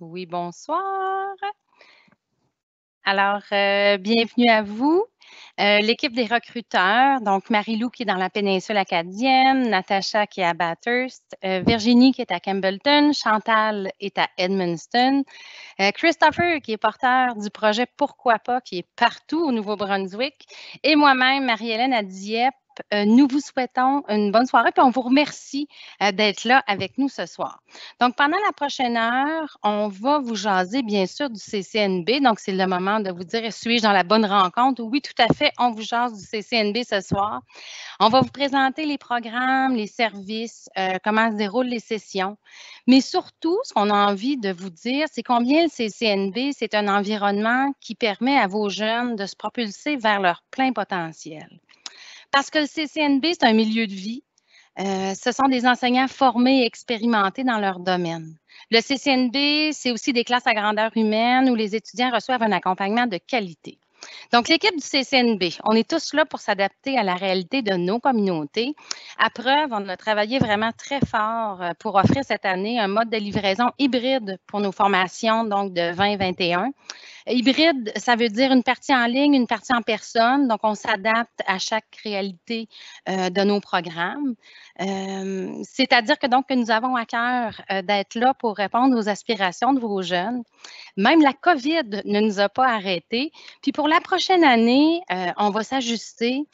Oui, bonsoir. Alors, bienvenue à vous. L'équipe des recruteurs, donc Marie-Lou qui est dans la péninsule acadienne, Natacha qui est à Bathurst, Virginie qui est à Campbellton, Chantal est à Edmundston, Christopher qui est porteur du projet Pourquoi pas, qui est partout au Nouveau-Brunswick, et moi-même, Marie-Hélène à Dieppe. Nous vous souhaitons une bonne soirée, puis on vous remercie d'être là avec nous ce soir. Donc, pendant la prochaine heure, on va vous jaser, bien sûr, du CCNB. Donc, c'est le moment de vous dire, suis-je dans la bonne rencontre? Oui, tout à fait, on vous jase du CCNB ce soir. On va vous présenter les programmes, les services, comment se déroulent les sessions. Mais surtout, ce qu'on a envie de vous dire, c'est combien le CCNB, c'est un environnement qui permet à vos jeunes de se propulser vers leur plein potentiel. Parce que le CCNB, c'est un milieu de vie. Ce sont des enseignants formés et expérimentés dans leur domaine. Le CCNB, c'est aussi des classes à grandeur humaine où les étudiants reçoivent un accompagnement de qualité. Donc, l'équipe du CCNB, on est tous là pour s'adapter à la réalité de nos communautés. À preuve, on a travaillé vraiment très fort pour offrir cette année un mode de livraison hybride pour nos formations, donc de 2021. Hybride, ça veut dire une partie en ligne, une partie en personne. Donc, on s'adapte à chaque réalité de nos programmes. C'est-à-dire que nous avons à cœur d'être là pour répondre aux aspirations de vos jeunes. Même la COVID ne nous a pas arrêtés. Puis pour la prochaine année, on va s'ajuster.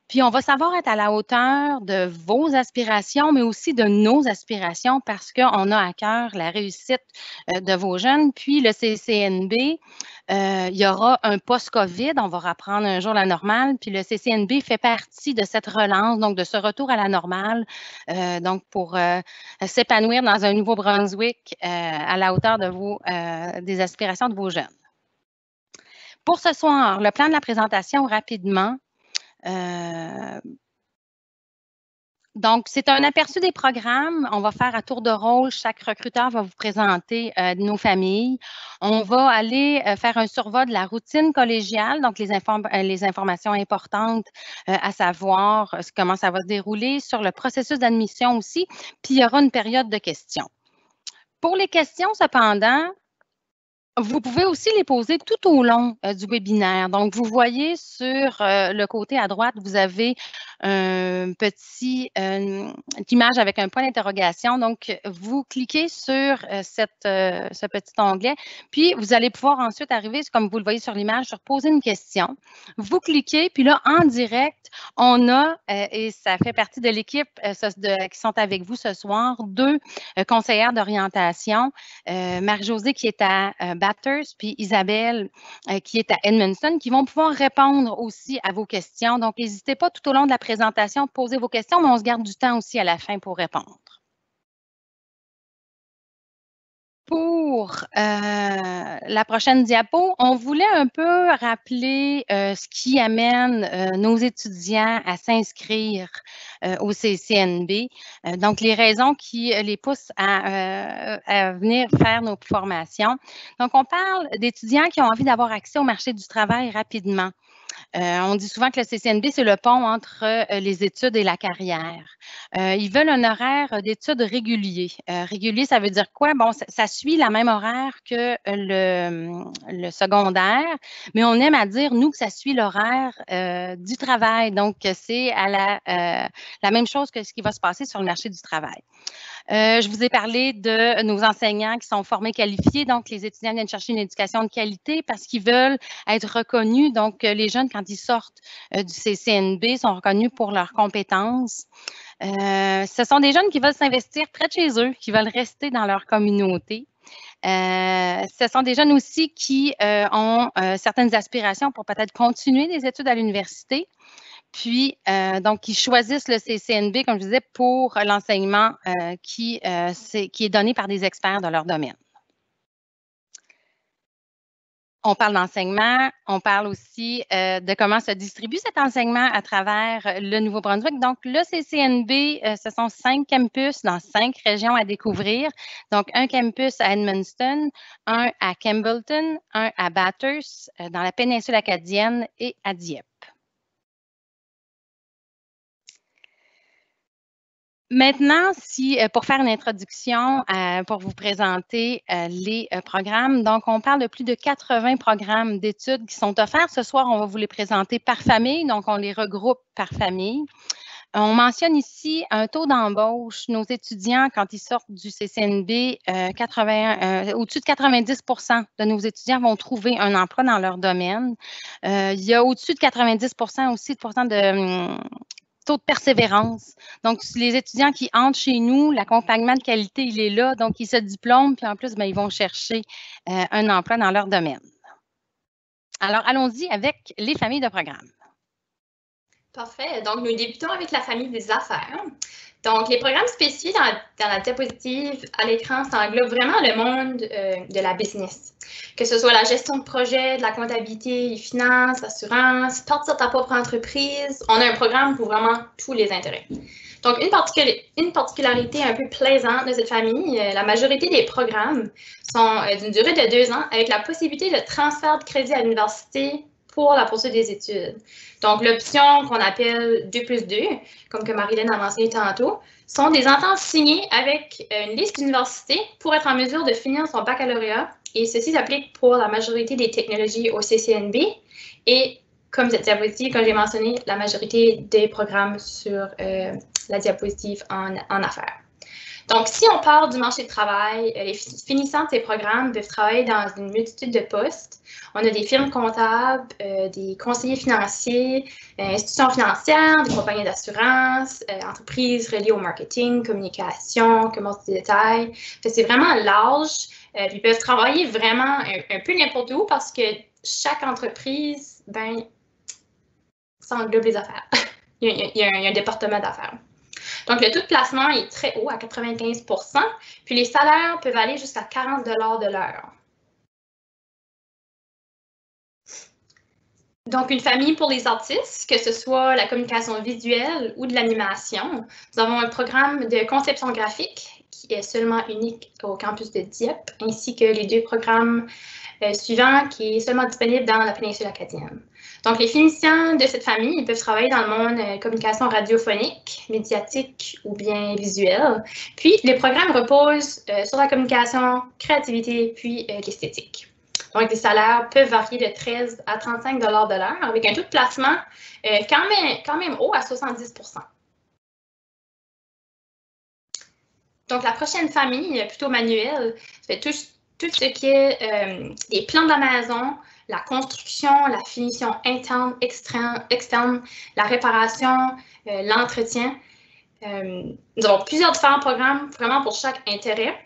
Puis on va savoir être à la hauteur de vos aspirations, mais aussi de nos aspirations parce qu'on a à cœur la réussite de vos jeunes. Puis le CCNB, il y aura un post-COVID, on va reprendre un jour la normale. Puis le CCNB fait partie de cette relance, donc de ce retour à la normale, donc pour s'épanouir dans un Nouveau-Brunswick à la hauteur de des aspirations de vos jeunes. Pour ce soir, le plan de la présentation rapidement. Donc, c'est un aperçu des programmes. On va faire à tour de rôle. Chaque recruteur va vous présenter nos familles. On va aller faire un survol de la routine collégiale, donc les informations importantes à savoir comment ça va se dérouler, sur le processus d'admission aussi. Puis, il y aura une période de questions. Pour les questions, cependant, vous pouvez aussi les poser tout au long du webinaire. Donc, vous voyez sur le côté à droite, vous avez une image avec un point d'interrogation. Donc, vous cliquez sur ce petit onglet, puis vous allez pouvoir ensuite arriver, comme vous le voyez sur l'image, sur poser une question. Vous cliquez, puis là, en direct, on a, et ça fait partie de l'équipe qui sont avec vous ce soir, deux conseillères d'orientation, Marie-Josée qui est à Bathurst, puis Isabelle qui est à Edmundston, qui vont pouvoir répondre aussi à vos questions. Donc, n'hésitez pas tout au long de la présentation à poser vos questions, mais on se garde du temps aussi à la fin pour répondre. Pour la prochaine diapo, on voulait un peu rappeler ce qui amène nos étudiants à s'inscrire au CCNB. Donc, les raisons qui les poussent à venir faire nos formations. Donc, on parle d'étudiants qui ont envie d'avoir accès au marché du travail rapidement. On dit souvent que le CCNB, c'est le pont entre les études et la carrière. Ils veulent un horaire d'études régulier. Régulier, ça veut dire quoi? Bon, ça suit la même horaire que le secondaire, mais on aime à dire, nous, que ça suit l'horaire du travail. Donc, c'est à la même chose que ce qui va se passer sur le marché du travail. Je vous ai parlé de nos enseignants qui sont formés, qualifiés. Donc, les étudiants viennent chercher une éducation de qualité parce qu'ils veulent être reconnus. Donc, les jeunes, quand ils sortent du CCNB, sont reconnus pour leurs compétences. Ce sont des jeunes qui veulent s'investir près de chez eux, qui veulent rester dans leur communauté. Ce sont des jeunes aussi qui ont certaines aspirations pour peut-être continuer des études à l'université. Puis, donc, ils choisissent le CCNB, comme je disais, pour l'enseignement qui est donné par des experts de leur domaine. On parle d'enseignement, on parle aussi de comment se distribue cet enseignement à travers le Nouveau-Brunswick. Donc, le CCNB, ce sont 5 campus dans 5 régions à découvrir. Donc, un campus à Edmundston, un à Campbellton, un à Bathurst, dans la péninsule acadienne et à Dieppe. Maintenant, pour faire une introduction, pour vous présenter les programmes, donc on parle de plus de 80 programmes d'études qui sont offerts. Ce soir, on va vous les présenter par famille, donc on les regroupe par famille. On mentionne ici un taux d'embauche. Nos étudiants, quand ils sortent du CCNB, au-dessus de 90% de nos étudiants vont trouver un emploi dans leur domaine. Il y a au-dessus de 90% aussi de taux de persévérance. Donc, les étudiants qui entrent chez nous, l'accompagnement de qualité, il est là. Donc, ils se diplôment, puis en plus, ils vont chercher un emploi dans leur domaine. Alors, allons-y avec les familles de programmes. Parfait. Donc, nous débutons avec la famille des affaires. Donc, les programmes spécifiés dans la diapositive à l'écran, ça englobe vraiment le monde de la business. Que ce soit la gestion de projet, de la comptabilité, les finances, l'assurance, partir ta propre entreprise. On a un programme pour vraiment tous les intérêts. Donc, une particularité un peu plaisante de cette famille, la majorité des programmes sont d'une durée de 2 ans avec la possibilité de transfert de crédit à l'université pour la poursuite des études. Donc, l'option qu'on appelle 2+2, comme que Marilyn a mentionné tantôt, sont des ententes signées avec une liste d'universités pour être en mesure de finir son baccalauréat. Et ceci s'applique pour la majorité des technologies au CCNB et, comme cette diapositive, comme j'ai mentionné, la majorité des programmes sur la diapositive en affaires. Donc, si on parle du marché du travail, les finissants de ces programmes peuvent travailler dans une multitude de postes. On a des firmes comptables, des conseillers financiers, institutions financières, des compagnies d'assurance, entreprises reliées au marketing, communication, commerce de détail. C'est vraiment large. Puis ils peuvent travailler vraiment un peu n'importe où parce que chaque entreprise, ça englobe les affaires. il y a un département d'affaires. Donc, le taux de placement est très haut, à 95%, puis les salaires peuvent aller jusqu'à 40 $ de l'heure. Donc, une famille pour les artistes, que ce soit la communication visuelle ou de l'animation. Nous avons un programme de conception graphique qui est seulement unique au campus de Dieppe, ainsi que les 2 programmes suivants qui est seulement disponible dans la péninsule acadienne. Donc, les finissants de cette famille, ils peuvent travailler dans le monde communication radiophonique, médiatique ou bien visuelle. Puis, les programmes reposent sur la communication, créativité, puis l'esthétique. Donc, les salaires peuvent varier de 13 à 35 $ de l'heure, avec un taux de placement quand même haut à 70%. Donc, la prochaine famille, plutôt manuelle, c'est tout ce qui est les plans de la maison, la construction, la finition interne, externe, la réparation, l'entretien. Nous avons plusieurs différents programmes vraiment pour chaque intérêt.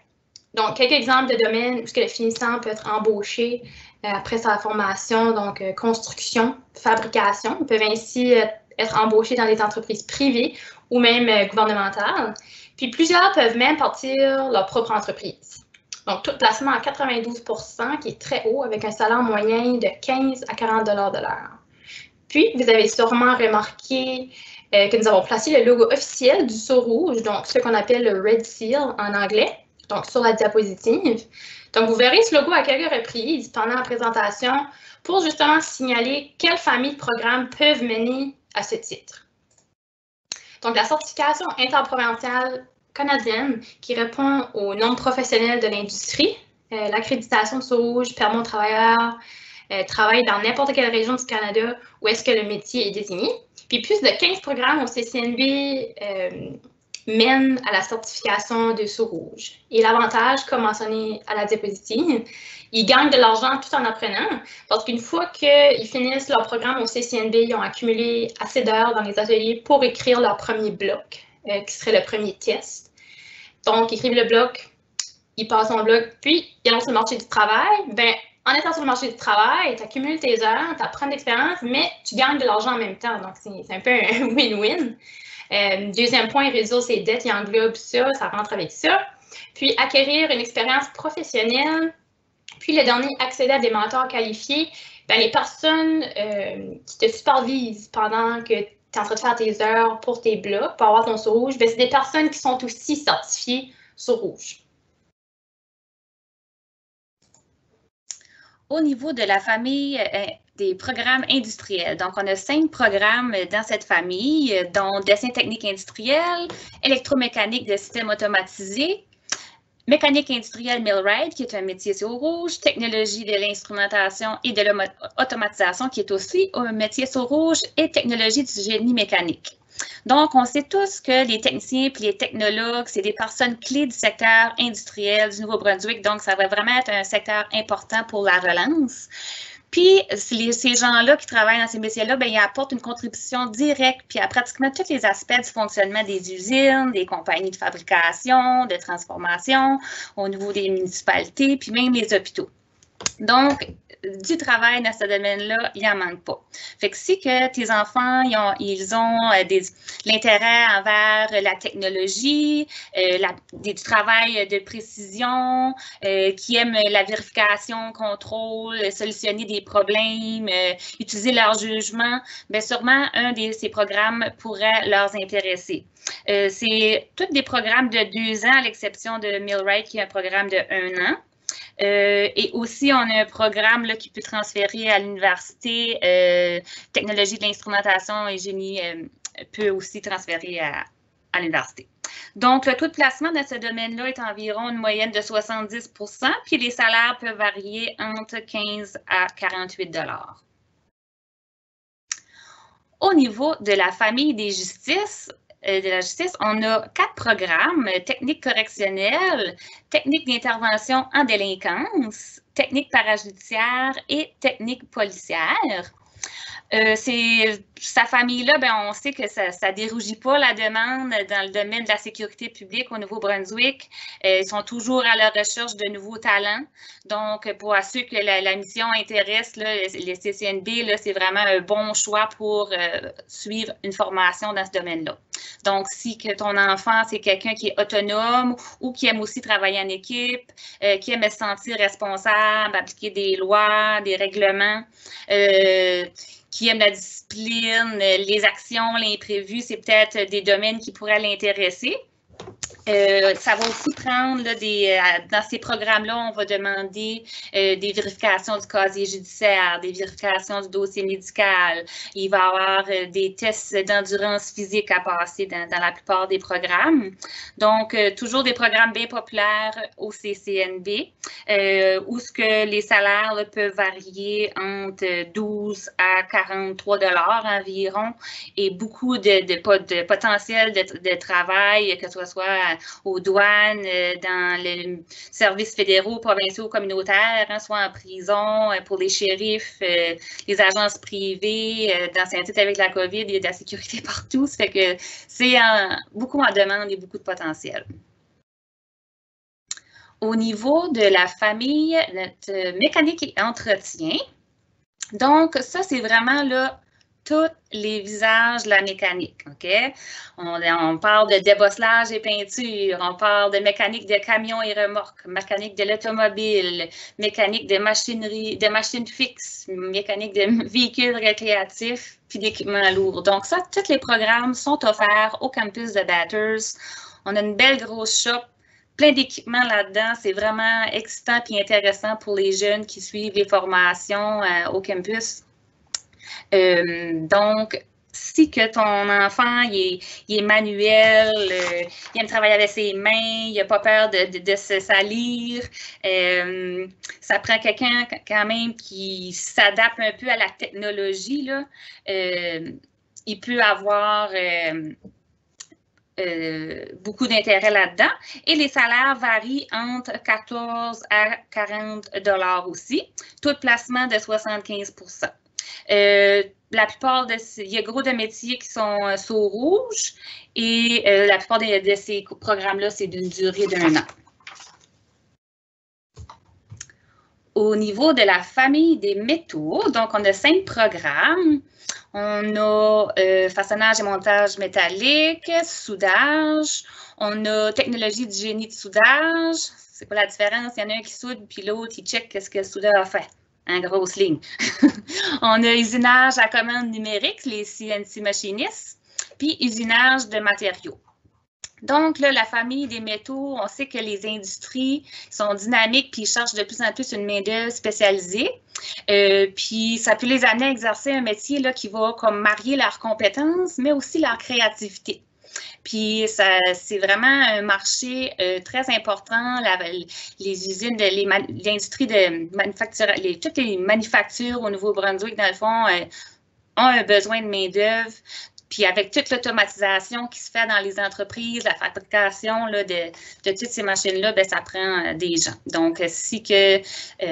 Donc, quelques exemples de domaines où le finissant peut être embauché après sa formation, donc construction, fabrication. Ils peuvent ainsi être embauchés dans des entreprises privées ou même gouvernementales. Puis, plusieurs peuvent même partir leur propre entreprise. Donc, tout placement à 92%, qui est très haut, avec un salaire moyen de 15 à 40 $ de l'heure. Puis, vous avez sûrement remarqué que nous avons placé le logo officiel du Sceau rouge, donc ce qu'on appelle le Red Seal en anglais, donc sur la diapositive. Donc, vous verrez ce logo à quelques reprises pendant la présentation pour justement signaler quelles familles de programmes peuvent mener à ce titre. Donc, la certification interprovinciale canadienne qui répond aux normes professionnelles de l'industrie, l'accréditation de Sceau rouge permet aux travailleurs travailler dans n'importe quelle région du Canada où est-ce que le métier est désigné. Puis plus de 15 programmes au CCNB mènent à la certification de Sceau rouge. Et l'avantage, comme mentionné à la diapositive, ils gagnent de l'argent tout en apprenant parce qu'une fois qu'ils finissent leur programme au CCNB, ils ont accumulé assez d'heures dans les ateliers pour écrire leur premier bloc, qui serait le premier test. Donc, ils écrivent le bloc, ils passent son bloc, puis ils lancent le marché du travail. En étant sur le marché du travail, tu accumules tes heures, tu apprends de l'expérience, mais tu gagnes de l'argent en même temps. Donc, c'est un peu un win-win. Deuxième point, résoudre ses dettes, il englobe ça rentre avec ça. Puis, acquérir une expérience professionnelle. Puis, le dernier, accéder à des mentors qualifiés. Les personnes qui te supervisent pendant que tu es en train de faire tes heures pour tes blocs, pour avoir ton Sceau rouge, c'est des personnes qui sont aussi certifiées Sceau rouge. Au niveau de la famille des programmes industriels. Donc, on a 5 programmes dans cette famille, dont dessin technique industriel, électromécanique de systèmes automatisés, mécanique industrielle Millwright, qui est un métier au rouge, technologie de l'instrumentation et de l'automatisation, qui est aussi un métier au rouge, et technologie du génie mécanique. Donc, on sait tous que les techniciens et les technologues, c'est des personnes clés du secteur industriel du Nouveau-Brunswick. Donc, ça va vraiment être un secteur important pour la relance. Puis, ces gens-là qui travaillent dans ces métiers-là, bien, ils apportent une contribution directe puis à pratiquement tous les aspects du fonctionnement des usines, des compagnies de fabrication, de transformation, au niveau des municipalités, puis même les hôpitaux. Donc, du travail dans ce domaine-là, il n'en manque pas. Fait que si que tes enfants, ils ont l'intérêt envers la technologie, du travail de précision, qui aiment la vérification, contrôle, solutionner des problèmes, utiliser leur jugement, bien sûrement un de ces programmes pourrait leur intéresser. C'est tous des programmes de 2 ans, à l'exception de Millwright, qui est un programme de 1 an. Et aussi, on a un programme là, qui peut transférer à l'université. Technologie de l'instrumentation et génie peut aussi transférer à l'université. Donc, le taux de placement dans ce domaine-là est environ une moyenne de 70 %, puis les salaires peuvent varier entre 15 à 48 $. Au niveau de la famille de la justice, on a 4 programmes: technique correctionnelle, technique d'intervention en délinquance, technique parajudiciaire et technique policière. Sa famille-là, ben, on sait que ça ne dérougit pas la demande dans le domaine de la sécurité publique au Nouveau-Brunswick. Ils sont toujours à la recherche de nouveaux talents. Donc, pour assurer que la mission intéresse là, les CCNB, c'est vraiment un bon choix pour suivre une formation dans ce domaine-là. Donc, si que ton enfant, c'est quelqu'un qui est autonome ou qui aime aussi travailler en équipe, qui aime se sentir responsable, appliquer des lois, des règlements, qui aime la discipline, les actions, l'imprévu, c'est peut-être des domaines qui pourraient l'intéresser. Ça va aussi prendre, là, dans ces programmes-là, on va demander des vérifications du casier judiciaire, des vérifications du dossier médical. Il va y avoir des tests d'endurance physique à passer dans la plupart des programmes. Donc, toujours des programmes bien populaires au CCNB, où ce que les salaires là, peuvent varier entre 12 à 43 $ environ, et beaucoup de potentiel de travail, que ce soit aux douanes, dans les services fédéraux, provinciaux, communautaires, hein, soit en prison, pour les shérifs, les agences privées, dans Saint-Tite avec la COVID, il y a de la sécurité partout. Ça fait que c'est beaucoup en demande et beaucoup de potentiel. Au niveau de la famille, notre mécanique et entretien, donc ça, c'est vraiment là tous les visages de la mécanique, OK? On parle de débosselage et peinture, on parle de mécanique de camions et remorques, mécanique de l'automobile, mécanique de machinerie, de machines fixes, mécanique de véhicules récréatifs, puis d'équipements lourds. Donc ça, tous les programmes sont offerts au campus de Bathurst. On a une belle grosse shop, plein d'équipements là-dedans. C'est vraiment excitant et intéressant pour les jeunes qui suivent les formations au campus. Donc, si que ton enfant il est manuel, il aime travailler avec ses mains, il n'a pas peur de se salir, ça prend quelqu'un quand même qui s'adapte un peu à la technologie, là. Il peut avoir beaucoup d'intérêt là-dedans. Et les salaires varient entre 14 à 40 $ aussi. Taux de placement de 75 %. La plupart il y a gros de métiers qui sont sous rouge, et la plupart de ces programmes-là, c'est d'une durée d'1 an. Au niveau de la famille des métaux, donc on a 5 programmes. On a façonnage et montage métallique, soudage. On a technologie du génie de soudage. C'est quoi la différence? Il y en a un qui soude, puis l'autre, il check qu'est-ce que le soudeur a fait. En grosse ligne. On a usinage à commande numérique, les CNC machinistes, puis usinage de matériaux. Donc, là, la famille des métaux, on sait que les industries sont dynamiques puis ils cherchent de plus en plus une main-d'œuvre spécialisée. Puis, ça peut les amener à exercer un métier là, qui va comme marier leurs compétences, mais aussi leur créativité. Puis, c'est vraiment un marché très important. Les usines, l'industrie de manufacture, toutes les manufactures au Nouveau-Brunswick, dans le fond, ont un besoin de main-d'œuvre. Puis avec toute l'automatisation qui se fait dans les entreprises, la fabrication là, de toutes ces machines-là, bien, ça prend des gens. Donc, si que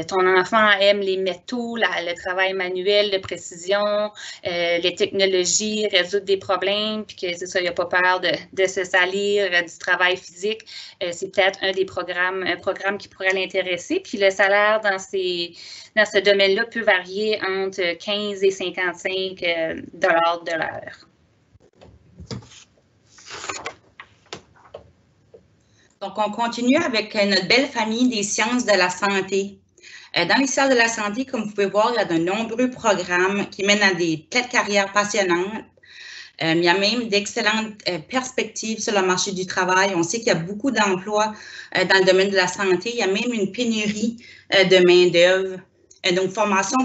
ton enfant aime les métaux, le travail manuel de précision, les technologies, résoudre des problèmes, puis que c'est ça, il n'a pas peur de se salir du travail physique, c'est peut-être un programme qui pourrait l'intéresser. Puis le salaire dans ce domaine-là peut varier entre 15 et 55 $ de l'heure. Donc, on continue avec notre belle famille des sciences de la santé. Dans les sciences de la santé, comme vous pouvez voir, il y a de nombreux programmes qui mènent à des tas de carrières passionnantes. Il y a même d'excellentes perspectives sur le marché du travail. On sait qu'il y a beaucoup d'emplois dans le domaine de la santé. Il y a même une pénurie de main-d'œuvre. Nos formations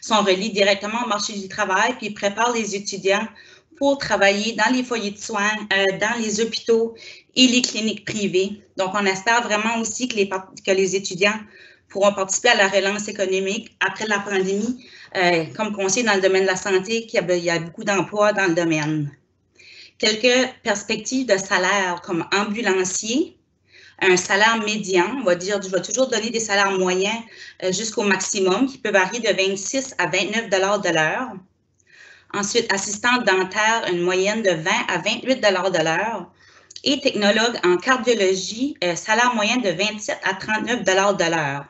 sont reliées directement au marché du travail, puis préparent les étudiants pour travailler dans les foyers de soins, dans les hôpitaux et les cliniques privées. Donc, on espère vraiment aussi que les étudiants pourront participer à la relance économique après la pandémie, comme on sait dans le domaine de la santé, qu'il y a beaucoup d'emplois dans le domaine. Quelques perspectives de salaire comme ambulancier, un salaire médian, je vais toujours donner des salaires moyens jusqu'au maximum, qui peut varier de 26 à 29 $ de l'heure. Ensuite, assistante dentaire, une moyenne de 20 à 28 $ de l'heure. Et technologue en cardiologie, salaire moyen de 27 à 39 $ de l'heure.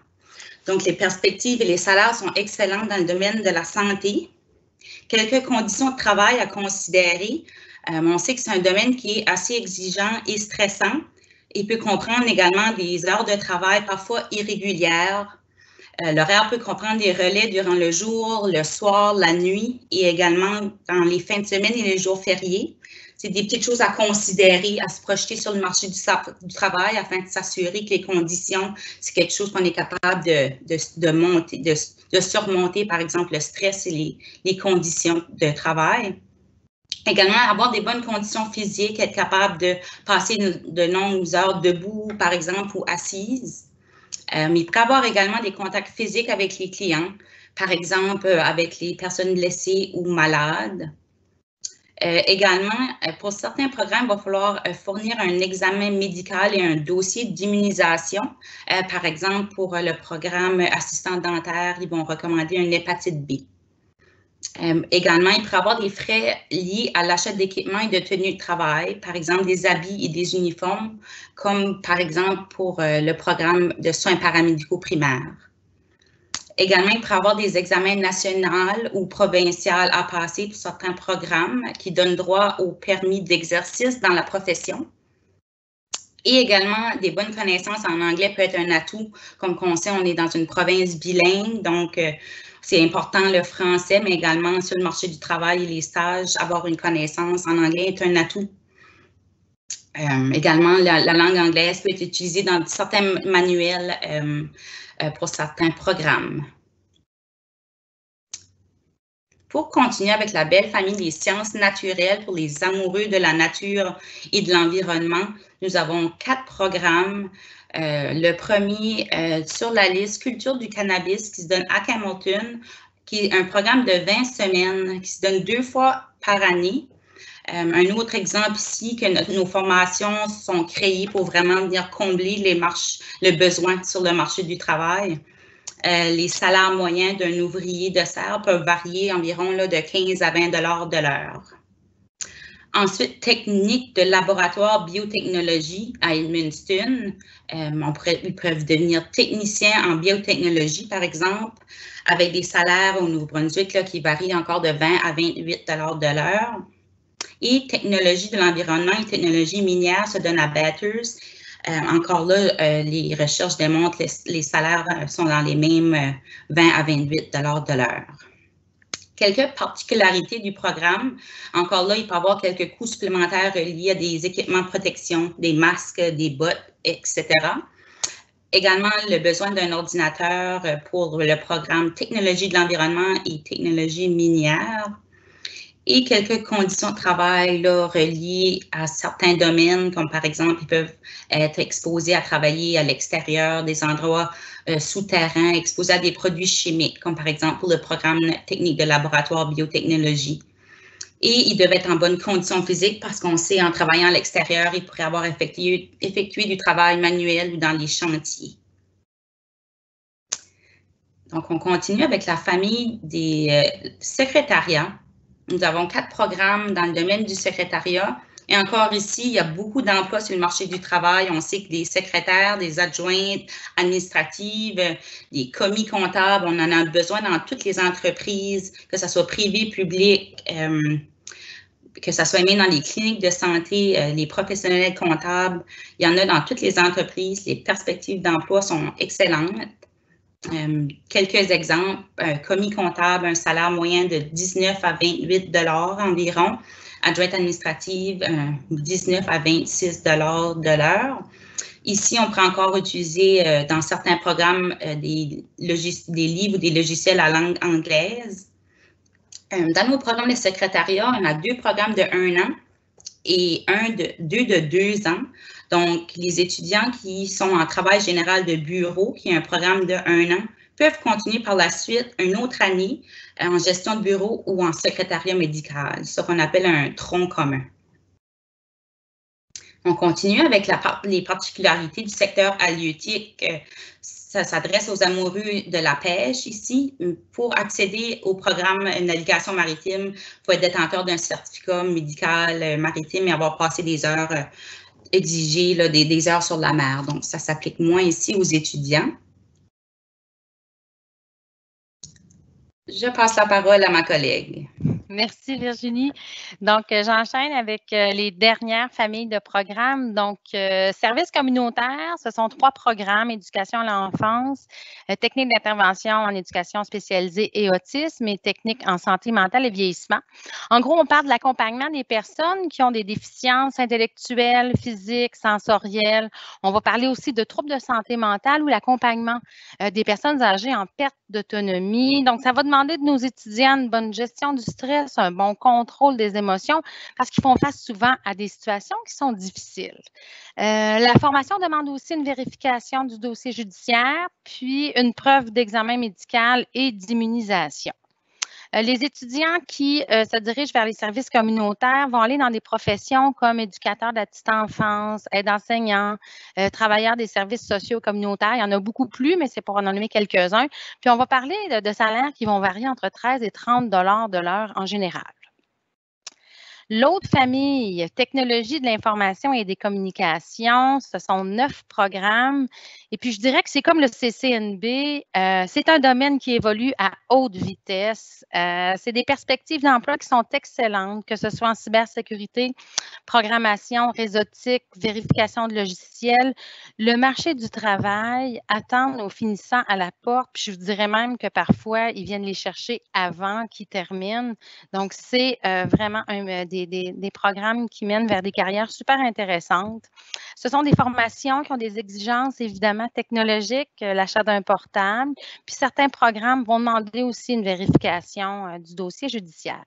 Donc, les perspectives et les salaires sont excellents dans le domaine de la santé. Quelques conditions de travail à considérer. On sait que c'est un domaine qui est assez exigeant et stressant et peut comprendre également des heures de travail parfois irrégulières. L'horaire peut comprendre des relais durant le jour, le soir, la nuit et également dans les fins de semaine et les jours fériés. C'est des petites choses à considérer, à se projeter sur le marché du travail afin de s'assurer que les conditions, c'est quelque chose qu'on est capable de surmonter, par exemple, le stress et les conditions de travail. Également, avoir des bonnes conditions physiques, être capable de passer de longues heures debout, par exemple, ou assises. Mais il peut y avoir également des contacts physiques avec les clients, par exemple avec les personnes blessées ou malades. Également, pour certains programmes, il va falloir fournir un examen médical et un dossier d'immunisation. Par exemple, pour le programme assistant dentaire, ils vont recommander une hépatite B. Également, il peut y avoir des frais liés à l'achat d'équipements et de tenues de travail, par exemple des habits et des uniformes, comme par exemple pour le programme de soins paramédicaux primaires. Également, il peut y avoir des examens nationaux ou provinciaux à passer pour certains programmes qui donnent droit au permis d'exercice dans la profession. Et également, des bonnes connaissances en anglais peut être un atout. Comme on sait, on est dans une province bilingue, donc c'est important le français, mais également sur le marché du travail et les stages, avoir une connaissance en anglais est un atout. Également, la langue anglaise peut être utilisée dans certains manuels pour certains programmes. Pour continuer avec la belle famille des sciences naturelles pour les amoureux de la nature et de l'environnement, nous avons 4 programmes. Le premier sur la liste, Culture du cannabis, qui se donne à Hamilton, qui est un programme de 20 semaines, qui se donne 2 fois par année. Un autre exemple ici, que nos formations sont créées pour vraiment venir combler le besoin sur le marché du travail. Les salaires moyens d'un ouvrier de serre peuvent varier environ de 15 à 20 $ de l'heure. Ensuite, technique de laboratoire biotechnologie à Edmundston. Ils peuvent devenir techniciens en biotechnologie, par exemple, avec des salaires au Nouveau-Brunswick qui varient encore de 20 à 28 $ de l'heure. Et technologie de l'environnement et technologie minière se donne à Bathurst. Encore là, les recherches démontrent que les salaires sont dans les mêmes 20 à 28 $ de l'heure. Quelques particularités du programme. Encore là, il peut y avoir quelques coûts supplémentaires liés à des équipements de protection, des masques, des bottes, etc. Également, le besoin d'un ordinateur pour le programme Technologie de l'environnement et Technologie minière. Et quelques conditions de travail là, reliées à certains domaines, comme par exemple, ils peuvent être exposés à travailler à l'extérieur, des endroits souterrains, exposés à des produits chimiques, comme par exemple pour le programme technique de laboratoire biotechnologie. Et ils doivent être en bonne condition physique parce qu'on sait, en travaillant à l'extérieur, ils pourraient avoir effectué du travail manuel ou dans les chantiers. Donc, on continue avec la famille des secrétariats. Nous avons 4 programmes dans le domaine du secrétariat. Et encore ici, il y a beaucoup d'emplois sur le marché du travail. On sait que des secrétaires, des adjointes administratives, des commis comptables, on en a besoin dans toutes les entreprises, que ce soit privé, public, que ce soit même dans les cliniques de santé, les professionnels comptables. Il y en a dans toutes les entreprises. Les perspectives d'emploi sont excellentes. Quelques exemples, un commis comptable, un salaire moyen de 19 à 28 $ environ, adjointe administrative, 19 à 26 $ de l'heure. Ici, on peut encore utiliser dans certains programmes des livres ou des logiciels à langue anglaise. Dans nos programmes de secrétariat, on a 2 programmes de 1 an et 2 de 2 ans. Donc, les étudiants qui sont en travail général de bureau, qui est un programme de 1 an, peuvent continuer par la suite une autre année en gestion de bureau ou en secrétariat médical, ce qu'on appelle un tronc commun. On continue avec les particularités du secteur halieutique. Ça s'adresse aux amoureux de la pêche ici. Pour accéder au programme navigation maritime, il faut être détenteur d'un certificat médical maritime et avoir passé des heures exigées, là, des heures sur la mer. Donc, ça s'applique moins ici aux étudiants. Je passe la parole à ma collègue. Merci Virginie. Donc, j'enchaîne avec les dernières familles de programmes. Donc, services communautaires, ce sont 3 programmes, éducation à l'enfance, techniques d'intervention en éducation spécialisée et autisme et techniques en santé mentale et vieillissement. En gros, on parle de l'accompagnement des personnes qui ont des déficiences intellectuelles, physiques, sensorielles. On va parler aussi de troubles de santé mentale ou l'accompagnement des personnes âgées en perte d'autonomie. Donc, ça va demander de nos étudiants une bonne gestion du stress, un bon contrôle des émotions, parce qu'ils font face souvent à des situations qui sont difficiles. La formation demande aussi une vérification du dossier judiciaire, puis une preuve d'examen médical et d'immunisation. Les étudiants qui se dirigent vers les services communautaires vont aller dans des professions comme éducateurs de la petite enfance, aide enseignants, travailleurs des services sociaux communautaires. Il y en a beaucoup plus, mais c'est pour en nommer quelques-uns. Puis, on va parler de salaires qui vont varier entre 13 et 30 $ de l'heure en général. L'autre famille, technologie de l'information et des communications, ce sont 9 programmes. Et puis, je dirais que c'est comme le CCNB, c'est un domaine qui évolue à haute vitesse. C'est des perspectives d'emploi qui sont excellentes, que ce soit en cybersécurité, programmation, réseautique, vérification de logiciels. Le marché du travail attend nos finissants à la porte, puis je vous dirais même que parfois, ils viennent les chercher avant qu'ils terminent. Donc, c'est vraiment des programmes qui mènent vers des carrières super intéressantes. Ce sont des formations qui ont des exigences évidemment technologiques, l'achat d'un portable, puis certains programmes vont demander aussi une vérification du dossier judiciaire.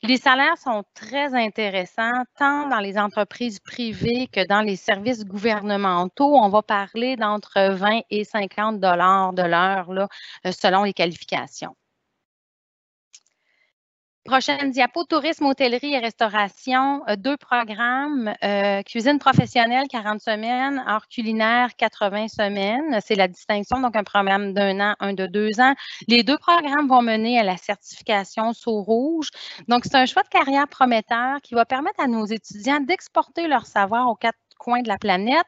Les salaires sont très intéressants, tant dans les entreprises privées que dans les services gouvernementaux. On va parler d'entre 20 et 50 $ de l'heure, selon les qualifications. Prochaine diapo, tourisme, hôtellerie et restauration, 2 programmes, cuisine professionnelle, 40 semaines, art culinaire, 80 semaines. C'est la distinction, donc un programme d'1 an, un de 2 ans. Les 2 programmes vont mener à la certification Sceau Rouge. Donc, c'est un choix de carrière prometteur qui va permettre à nos étudiants d'exporter leur savoir aux 4 coins de la planète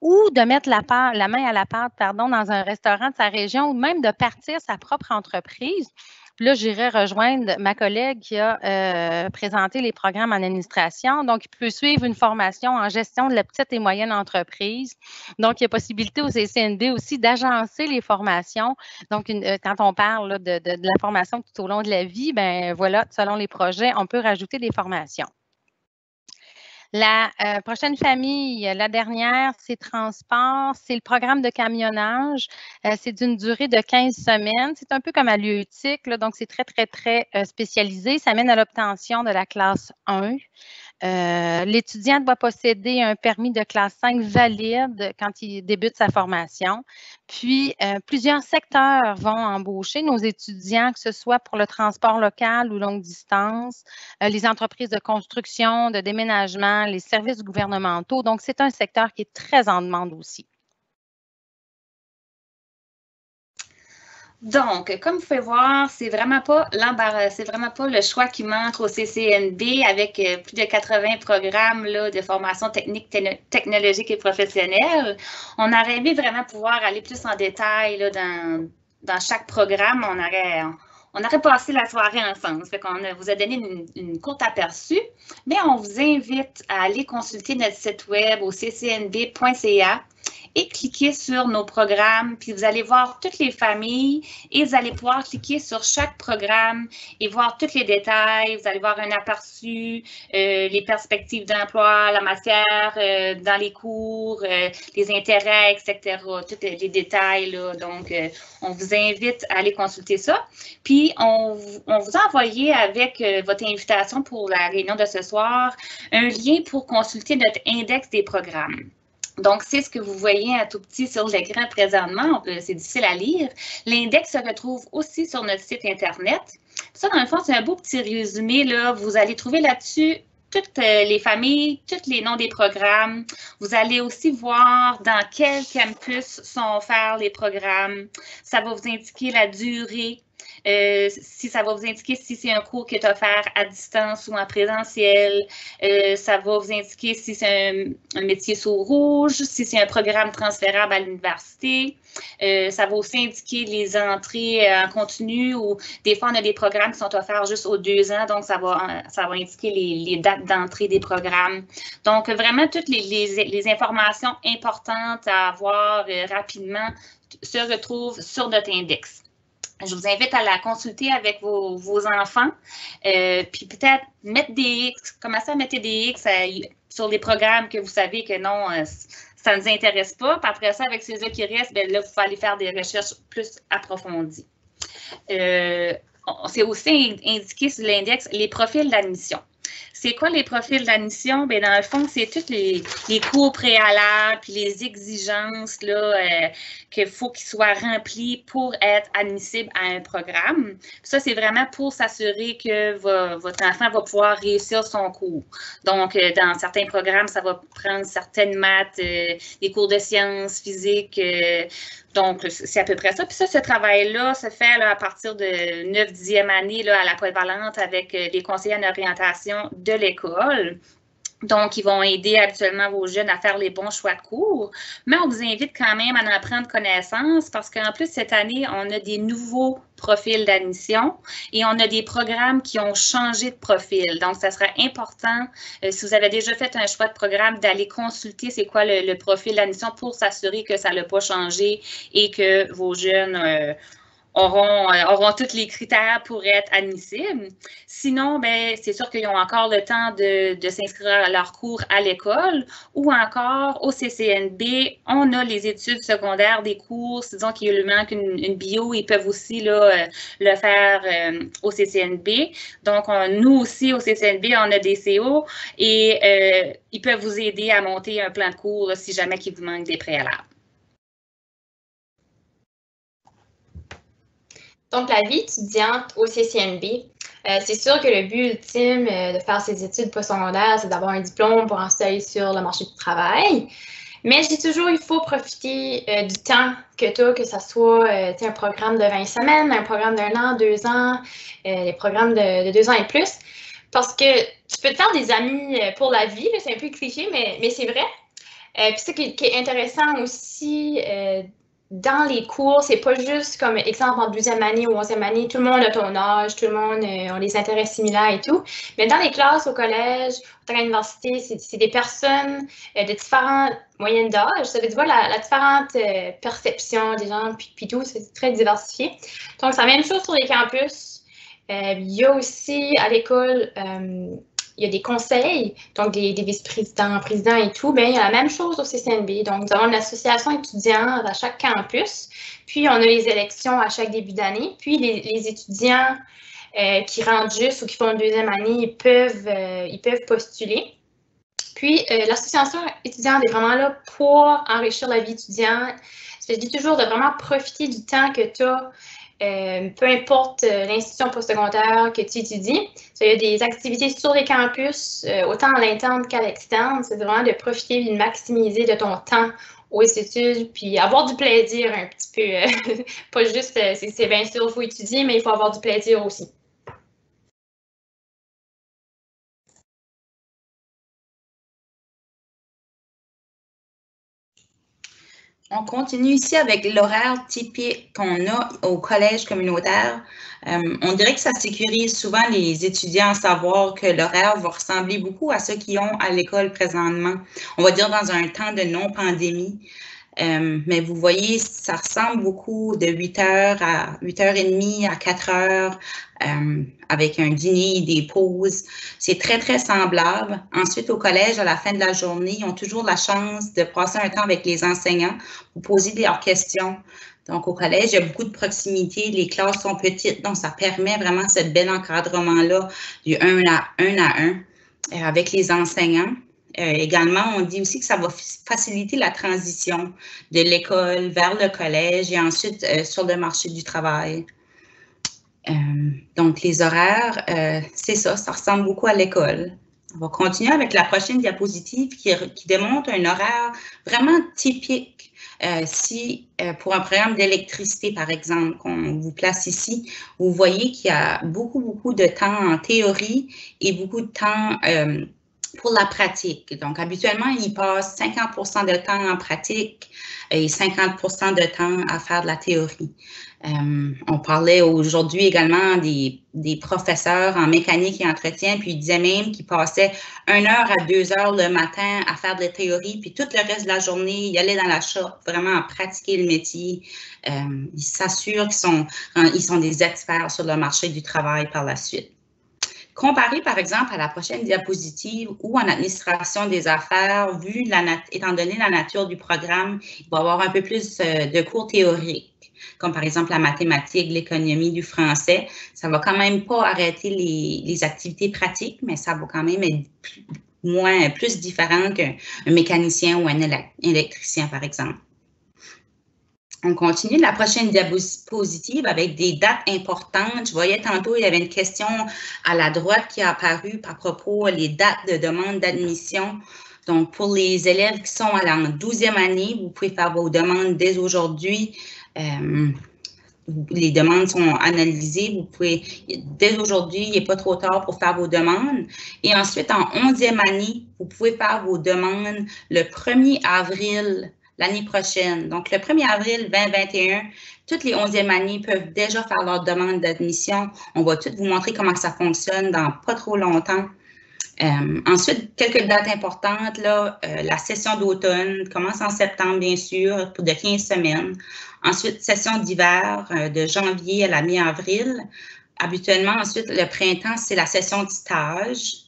ou de mettre la main à la pâte, dans un restaurant de sa région ou même de partir sa propre entreprise. Puis là, j'irai rejoindre ma collègue qui a présenté les programmes en administration. Donc, il peut suivre une formation en gestion de la petite et moyenne entreprise. Donc, il y a possibilité au CCNB aussi d'agencer les formations. Donc, quand on parle là, de la formation tout au long de la vie, ben voilà, selon les projets, on peut rajouter des formations. La prochaine famille, la dernière, c'est transport. C'est le programme de camionnage. C'est d'une durée de 15 semaines. C'est un peu comme à l'UETIC, donc c'est très, très, très spécialisé. Ça mène à l'obtention de la classe 1. L'étudiant doit posséder un permis de classe 5 valide quand il débute sa formation. Puis, plusieurs secteurs vont embaucher nos étudiants, que ce soit pour le transport local ou longue distance, les entreprises de construction, de déménagement, les services gouvernementaux. Donc, c'est un secteur qui est très en demande aussi. Donc, comme vous pouvez voir, c'est vraiment pas l'embarras, c'est vraiment pas le choix qui manque au CCNB avec plus de 80 programmes là, de formation technique, technologique et professionnelle. On aurait aimé vraiment pouvoir aller plus en détail là, dans chaque programme. On aurait passé la soirée ensemble. Fait qu'on vous a donné une courte aperçu, mais on vous invite à aller consulter notre site web au ccnb.ca et cliquer sur nos programmes, puis vous allez voir toutes les familles et vous allez pouvoir cliquer sur chaque programme et voir tous les détails. Vous allez voir un aperçu, les perspectives d'emploi, la matière dans les cours, les intérêts, etc. Tous les détails, là. Donc, on vous invite à aller consulter ça. Puis, on vous a envoyé avec votre invitation pour la réunion de ce soir un lien pour consulter notre index des programmes. Donc, c'est ce que vous voyez un tout petit sur l'écran présentement. C'est difficile à lire. L'index se retrouve aussi sur notre site Internet. Ça, dans le fond, c'est un beau petit résumé, là. Vous allez trouver là-dessus toutes les familles, tous les noms des programmes. Vous allez aussi voir dans quel campus sont offerts les programmes. Ça va vous indiquer la durée. Si ça va vous indiquer si c'est un cours qui est offert à distance ou en présentiel. Ça va vous indiquer si c'est un métier sous rouge, si c'est un programme transférable à l'université. Ça va aussi indiquer les entrées en continu ou des fois, on a des programmes qui sont offerts juste aux 2 ans, donc ça va indiquer les dates d'entrée des programmes. Donc, vraiment, toutes les informations importantes à avoir rapidement se retrouvent sur notre index. Je vous invite à la consulter avec vos enfants, puis peut-être mettre des X, commencer à mettre des X sur les programmes que vous savez que non, ça ne nous intéresse pas. Puis après ça, avec ceux-là qui restent, bien là, vous pouvez aller faire des recherches plus approfondies. C'est aussi indiqué sur l'index les profils d'admission. C'est quoi les profils d'admission? Bien, dans le fond, c'est tous les cours préalables puis les exigences qu'il faut qu'ils soient remplis pour être admissible à un programme. Ça, c'est vraiment pour s'assurer que votre enfant va pouvoir réussir son cours. Donc, dans certains programmes, ça va prendre certaines maths, des cours de sciences, physique. Donc, c'est à peu près ça. Puis ça, ce travail-là se fait là, à partir de 9e année là, à la polyvalente avec les conseillers en orientation de l'école. Donc, ils vont aider habituellement vos jeunes à faire les bons choix de cours. Mais on vous invite quand même à en prendre connaissance parce qu'en plus, cette année, on a des nouveaux profils d'admission et on a des programmes qui ont changé de profil. Donc, ça sera important, si vous avez déjà fait un choix de programme, d'aller consulter c'est quoi le profil d'admission pour s'assurer que ça n'a pas changé et que vos jeunes auront tous les critères pour être admissibles. Sinon, ben, c'est sûr qu'ils ont encore le temps de s'inscrire à leur cours à l'école ou encore au CCNB, on a les études secondaires des cours. Disons qu'il lui manque une bio, ils peuvent aussi là, le faire au CCNB. Donc, nous aussi, au CCNB, on a des CO et ils peuvent vous aider à monter un plan de cours là, si jamais il vous manque des préalables. Donc, la vie étudiante au CCNB, c'est sûr que le but ultime de faire ses études postsecondaires, c'est d'avoir un diplôme pour ensuite aller sur le marché du travail. Mais je dis toujours, il faut profiter du temps que tu as, que ce soit un programme de 20 semaines, un programme d'1 an, 2 ans, les programmes de 2 ans et plus. Parce que tu peux te faire des amis pour la vie, c'est un peu cliché, mais c'est vrai. Puis ça qui est intéressant aussi dans les cours, c'est pas juste comme exemple en 12e année ou 11e année, tout le monde a ton âge, tout le monde a des intérêts similaires et tout. Mais dans les classes au collège, à l'université, c'est des personnes de différentes moyennes d'âge. Ça veut dire la différente perception des gens, puis tout, c'est très diversifié. Donc, c'est la même chose sur les campus. Il y a aussi à l'école, il y a des conseils, donc des vice-présidents, présidents et tout. Bien, il y a la même chose au CCNB. Donc, nous avons une association étudiante à chaque campus. Puis, on a les élections à chaque début d'année. Puis, les étudiants qui rentrent juste ou qui font une 2e année, ils peuvent postuler. Puis, l'association étudiante est vraiment là pour enrichir la vie étudiante. Je dis toujours de vraiment profiter du temps que tu as. Peu importe l'institution postsecondaire que tu étudies. Il y a des activités sur les campus, autant à l'interne qu'à l'externe. C'est vraiment de profiter et de maximiser de ton temps aux études, puis avoir du plaisir un petit peu. Pas juste, c'est bien sûr, il faut étudier, mais il faut avoir du plaisir aussi. On continue ici avec l'horaire typique qu'on a au collège communautaire. On dirait que ça sécurise souvent les étudiants à savoir que l'horaire va ressembler beaucoup à ce qu'ils ont à l'école présentement. On va dire dans un temps de non-pandémie. Mais vous voyez, ça ressemble beaucoup de 8h à 8h30 à 4h avec un dîner, des pauses. C'est très, très semblable. Ensuite, au collège, à la fin de la journée, ils ont toujours la chance de passer un temps avec les enseignants pour poser leurs questions. Donc, au collège, il y a beaucoup de proximité. Les classes sont petites, donc ça permet vraiment ce bel encadrement-là du 1 à 1 avec les enseignants. Également, on dit aussi que ça va faciliter la transition de l'école vers le collège et ensuite sur le marché du travail. Donc, les horaires, c'est ça, ça ressemble beaucoup à l'école. On va continuer avec la prochaine diapositive qui démontre un horaire vraiment typique. Pour un programme d'électricité, par exemple, qu'on vous place ici, vous voyez qu'il y a beaucoup de temps en théorie et beaucoup de temps pour la pratique. Donc, habituellement, ils passent 50% de temps en pratique et 50% de temps à faire de la théorie. On parlait aujourd'hui également des professeurs en mécanique et entretien, puis ils disaient même qu'ils passaient 1 heure à 2 heures le matin à faire de la théorie, puis tout le reste de la journée, ils allaient dans la shop vraiment à pratiquer le métier. Ils s'assurent qu'ils sont des experts sur le marché du travail par la suite. Comparé, par exemple, à la prochaine diapositive ou en administration des affaires, étant donné la nature du programme, il va y avoir un peu plus de cours théoriques, comme par exemple la mathématique, l'économie, du français. Ça ne va quand même pas arrêter les activités pratiques, mais ça va quand même être plus différent qu'un mécanicien ou un électricien, par exemple. On continue la prochaine diapositive avec des dates importantes. Je voyais tantôt, il y avait une question à la droite qui a apparu à propos des dates de demande d'admission. Donc, pour les élèves qui sont en 12e année, vous pouvez faire vos demandes dès aujourd'hui. Les demandes sont analysées. Vous pouvez, dès aujourd'hui, il n'est pas trop tard pour faire vos demandes. Et ensuite, en 11e année, vous pouvez faire vos demandes le 1er avril l'année prochaine. Donc, le 1er avril 2021, toutes les 11e années peuvent déjà faire leur demande d'admission. On va tout vous montrer comment ça fonctionne dans pas trop longtemps. Ensuite, quelques dates importantes, là, la session d'automne commence en septembre, bien sûr, de 15 semaines. Ensuite, session d'hiver de janvier à la mi-avril. Habituellement, ensuite, le printemps, c'est la session de stage.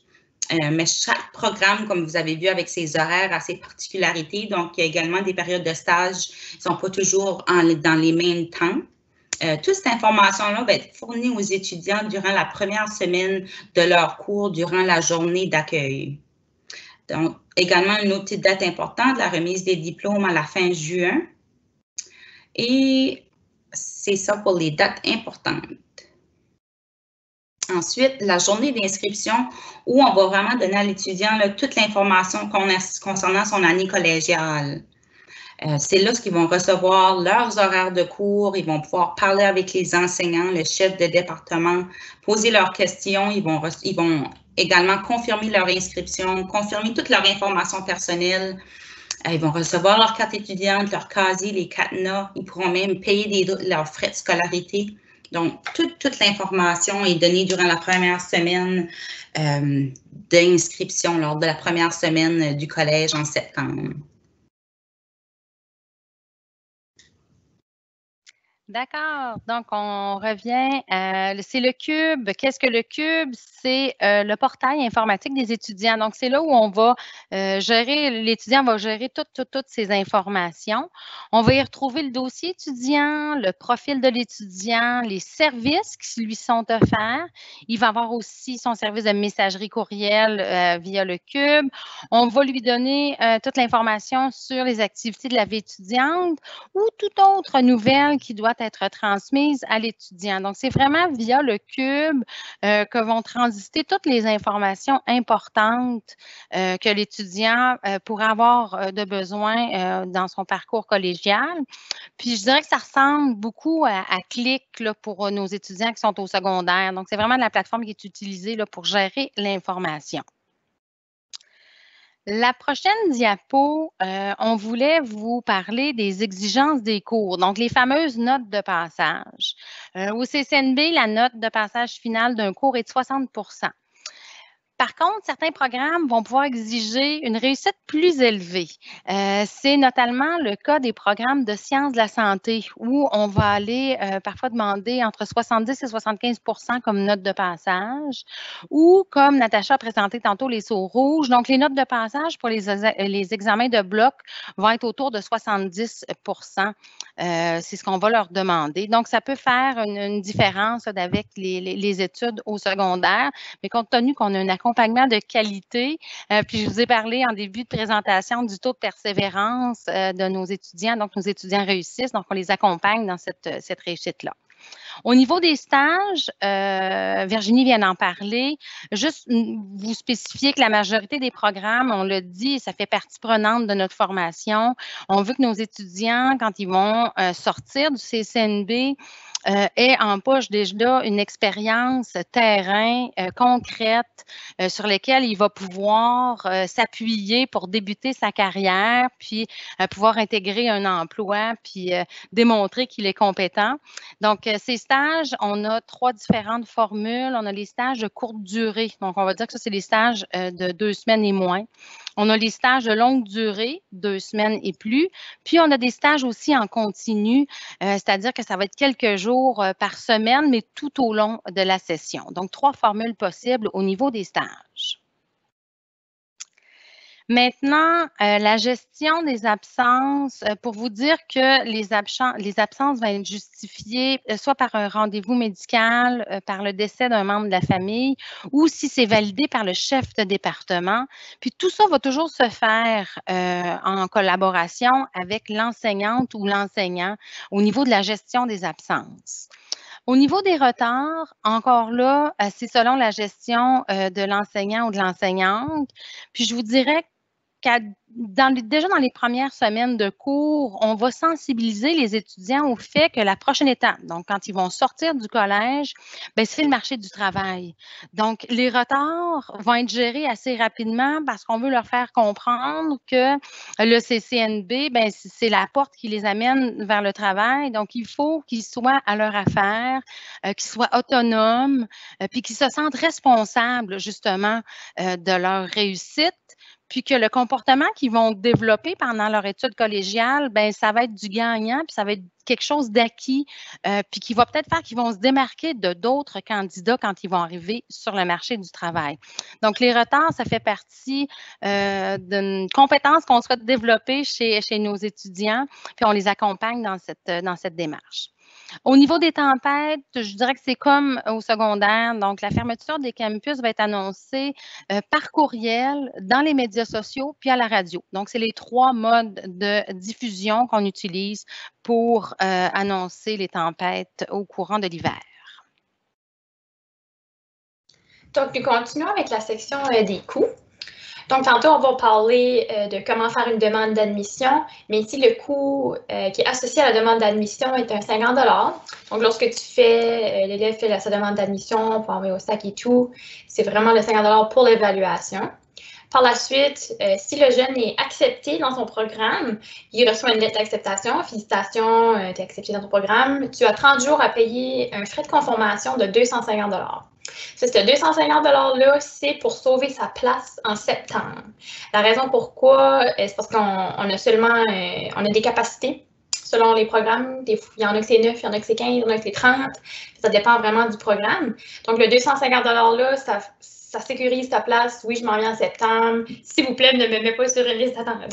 Mais chaque programme, comme vous avez vu, avec ses horaires, a ses particularités. Donc, il y a également des périodes de stage qui ne sont pas toujours dans les mêmes temps. Toute cette information-là va être fournie aux étudiants durant la première semaine de leur cours, durant la journée d'accueil. Donc, également, une autre petite date importante, la remise des diplômes à la fin juin. Et c'est ça pour les dates importantes. Ensuite, la journée d'inscription où on va vraiment donner à l'étudiant toute l'information concernant son année collégiale. C'est là qu'ils vont recevoir leurs horaires de cours, ils vont pouvoir parler avec les enseignants, le chef de département, poser leurs questions, ils vont également confirmer leur inscription, confirmer toute leur information personnelle. Ils vont recevoir leur carte étudiante, leur casier, les cadenas. Ils pourront même payer leurs frais de scolarité. Donc, toute l'information est donnée durant la première semaine d'inscription, lors de la première semaine du collège en septembre. D'accord. Donc, on revient. C'est le Cube. Qu'est-ce que le Cube? C'est le portail informatique des étudiants. Donc, c'est là où on va gérer, l'étudiant va gérer toutes ces informations. On va y retrouver le dossier étudiant, le profil de l'étudiant, les services qui lui sont offerts. Il va avoir aussi son service de messagerie courriel via le Cube. On va lui donner toute l'information sur les activités de la vie étudiante ou toute autre nouvelle qui doit être transmise à l'étudiant. Donc, c'est vraiment via le Cube que vont transiter toutes les informations importantes que l'étudiant pourrait avoir de besoin dans son parcours collégial. Puis, je dirais que ça ressemble beaucoup à Click là, pour nos étudiants qui sont au secondaire. Donc, c'est vraiment la plateforme qui est utilisée là, pour gérer l'information. La prochaine diapo, on voulait vous parler des exigences des cours, donc les fameuses notes de passage. Au CCNB, la note de passage finale d'un cours est de 60 %. Par contre, certains programmes vont pouvoir exiger une réussite plus élevée. C'est notamment le cas des programmes de sciences de la santé où on va aller parfois demander entre 70 et 75 % comme note de passage ou comme Natacha a présenté tantôt les sauts rouges. Donc, les notes de passage pour les examens de bloc vont être autour de 70 %. C'est ce qu'on va leur demander. Donc, ça peut faire une différence avec les études au secondaire, mais compte tenu qu'on a un accompagnement de qualité. Puis, je vous ai parlé en début de présentation du taux de persévérance de nos étudiants. Donc, nos étudiants réussissent. Donc, on les accompagne dans cette réussite-là. Au niveau des stages, Virginie vient d'en parler. Juste vous spécifier que la majorité des programmes, on l'a dit, ça fait partie prenante de notre formation. On veut que nos étudiants, quand ils vont sortir du CCNB, aient en poche déjà une expérience terrain concrète sur laquelle il va pouvoir s'appuyer pour débuter sa carrière, puis pouvoir intégrer un emploi, puis démontrer qu'il est compétent. Donc, ces stages, on a 3 différentes formules. On a les stages de courte durée. Donc, on va dire que ça, c'est les stages de 2 semaines et moins. On a les stages de longue durée, 2 semaines et plus. Puis, on a des stages aussi en continu, c'est-à-dire que ça va être quelques jours par semaine, mais tout au long de la session. Donc, 3 formules possibles au niveau des stages. Maintenant, la gestion des absences, pour vous dire que les absences vont être justifiées soit par un rendez-vous médical, par le décès d'un membre de la famille ou si c'est validé par le chef de département. Puis tout ça va toujours se faire en collaboration avec l'enseignante ou l'enseignant au niveau de la gestion des absences. Au niveau des retards, encore là, c'est selon la gestion de l'enseignant ou de l'enseignante. Puis je vous dirais déjà dans les premières semaines de cours, on va sensibiliser les étudiants au fait que la prochaine étape, donc quand ils vont sortir du collège, c'est le marché du travail. Donc, les retards vont être gérés assez rapidement parce qu'on veut leur faire comprendre que le CCNB, c'est la porte qui les amène vers le travail. Donc, il faut qu'ils soient à leur affaire, qu'ils soient autonomes, puis qu'ils se sentent responsables justement de leur réussite. Puis que le comportement qu'ils vont développer pendant leur étude collégiale, ça va être du gagnant, puis ça va être quelque chose d'acquis, puis qui va peut-être faire qu'ils vont se démarquer de d'autres candidats quand ils vont arriver sur le marché du travail. Donc, les retards, ça fait partie d'une compétence qu'on souhaite développer chez nos étudiants, puis on les accompagne dans cette démarche. Au niveau des tempêtes, je dirais que c'est comme au secondaire. Donc, la fermeture des campus va être annoncée par courriel, dans les médias sociaux, puis à la radio. Donc, c'est les 3 modes de diffusion qu'on utilise pour annoncer les tempêtes au courant de l'hiver. Donc, nous continuons avec la section des coûts. Donc, tantôt, on va parler de comment faire une demande d'admission, mais ici, le coût qui est associé à la demande d'admission est un 50 $. Donc, lorsque l'élève fait sa demande d'admission pour envoyer au SAC et tout, c'est vraiment le 50 $ pour l'évaluation. Par la suite, si le jeune est accepté dans son programme, il reçoit une lettre d'acceptation. Félicitations, tu es accepté dans ton programme. Tu as 30 jours à payer un frais de conformation de 250 $. Ce 250 $-là, c'est pour sauver sa place en septembre. La raison pourquoi, c'est parce qu'on a seulement on a des capacités selon les programmes. Il y en a que c'est 9, il y en a que c'est 15, il y en a que c'est 30. Ça dépend vraiment du programme. Donc, le 250 $-là, ça sécurise ta place. Oui, je m'en viens en septembre. S'il vous plaît, ne me mets pas sur une liste d'attente.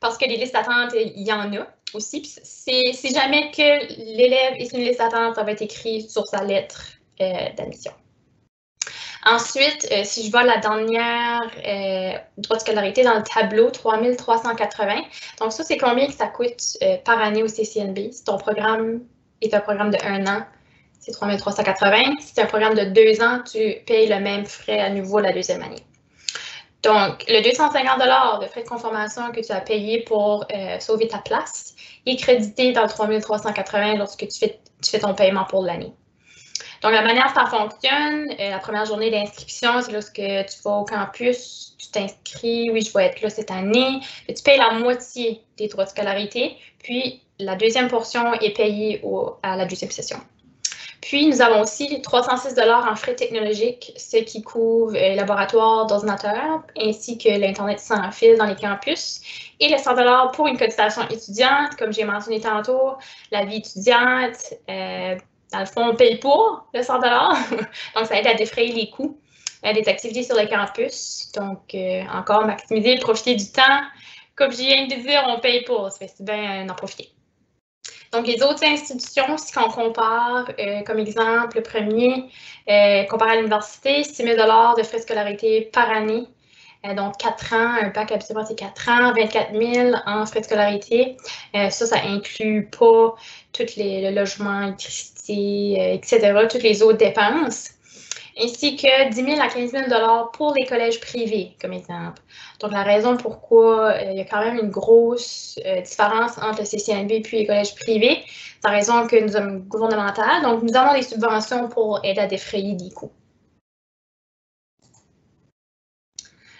Parce que les listes d'attente, il y en a aussi. Si jamais que l'élève est sur une liste d'attente, ça va être écrit sur sa lettre d'admission. Ensuite, si je vois la dernière droit de scolarité dans le tableau, 3380. Donc ça, c'est combien que ça coûte par année au CCNB. Si ton programme est un programme de 1 an, c'est 3380. Si c'est un programme de 2 ans, tu payes le même frais à nouveau la deuxième année. Donc, le 250 $ de frais de conformation que tu as payé pour sauver ta place est crédité dans le 3380 lorsque tu fais ton paiement pour l'année. Donc, la manière dont ça fonctionne, la première journée d'inscription, c'est lorsque tu vas au campus, tu t'inscris, oui, je vais être là cette année, tu payes la moitié des droits de scolarité, puis la deuxième portion est payée à la deuxième session. Puis, nous avons aussi 306 $ en frais technologiques, ce qui couvre laboratoire d'ordinateur, ainsi que l'Internet sans fil dans les campus, et les 100 $ pour une cotisation étudiante, comme j'ai mentionné tantôt, la vie étudiante, dans le fond, on paye pour le 100 $. Donc, ça aide à défrayer les coûts des activités sur le campus. Donc, encore maximiser, profiter du temps. Comme je viens de dire, on paye pour. Ça fait c'est bien d'en profiter. Donc, les autres institutions, si on compare, comme exemple, le premier, comparé à l'université, 6 000 $ de frais de scolarité par année. Donc, 4 ans, un bac absolument, c'est 4 ans, 24 000 en frais de scolarité. Ça inclut pas le logement, l'électricité, etc., toutes les autres dépenses. Ainsi que 10 000 à 15 000 $ pour les collèges privés, comme exemple. Donc, la raison pourquoi il y a quand même une grosse différence entre le CCNB et les collèges privés, c'est la raison que nous sommes gouvernementales. Donc, nous avons des subventions pour aider à défrayer des coûts.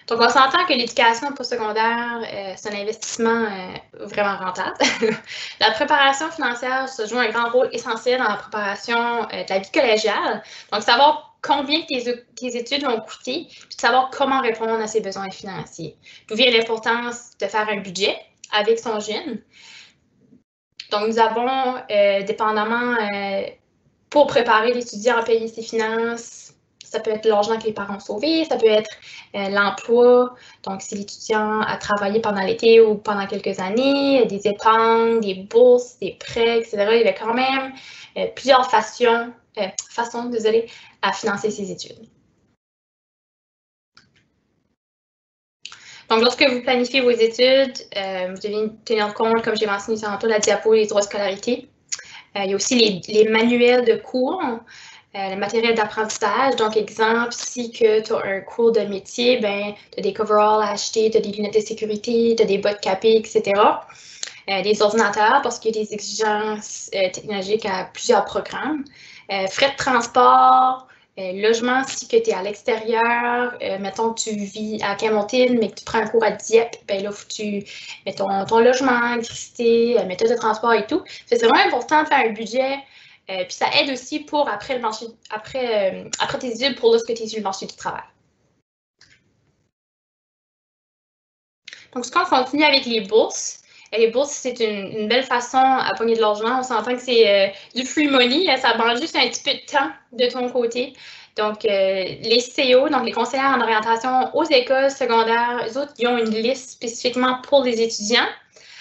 Donc, on s'entend que l'éducation postsecondaire, c'est un investissement vraiment rentable. La préparation financière se joue un grand rôle essentiel dans la préparation de la vie collégiale. Donc, savoir combien tes études vont coûter, puis de savoir comment répondre à ses besoins financiers. D'où vient l'importance de faire un budget avec son jeune. Donc, nous avons, dépendamment, pour préparer l'étudiant à payer ses finances, ça peut être l'argent que les parents ont sauvé, ça peut être l'emploi. Donc, si l'étudiant a travaillé pendant l'été ou pendant quelques années, des épargnes, des bourses, des prêts, etc. Il y a quand même plusieurs façons à financer ses études. Donc, lorsque vous planifiez vos études, vous devez tenir compte, comme j'ai mentionné tantôt, la diapo et les droits de scolarité. Il y a aussi les manuels de cours. Le matériel d'apprentissage. Donc, exemple, si tu as un cours de métier, ben, tu as des coveralls à acheter, tu as des lunettes de sécurité, tu as des bottes capées, etc. Des ordinateurs, parce qu'il y a des exigences technologiques à plusieurs programmes. Frais de transport, logement, si tu es à l'extérieur. Mettons que tu vis à Camontine, mais que tu prends un cours à Dieppe, ben là, faut que tu mets ton logement, électricité, méthode de transport et tout. C'est vraiment important de faire un budget. Puis ça aide aussi pour après tes études, pour lorsque tu es sur le marché du travail. Donc, ce qu'on continue avec les bourses. Les bourses, c'est une belle façon à pogner de l'argent. On s'entend que c'est du free money. Là, ça prend juste un petit peu de temps de ton côté. Donc, les CO, donc les conseillers en orientation aux écoles secondaires, eux autres, ils ont une liste spécifiquement pour les étudiants.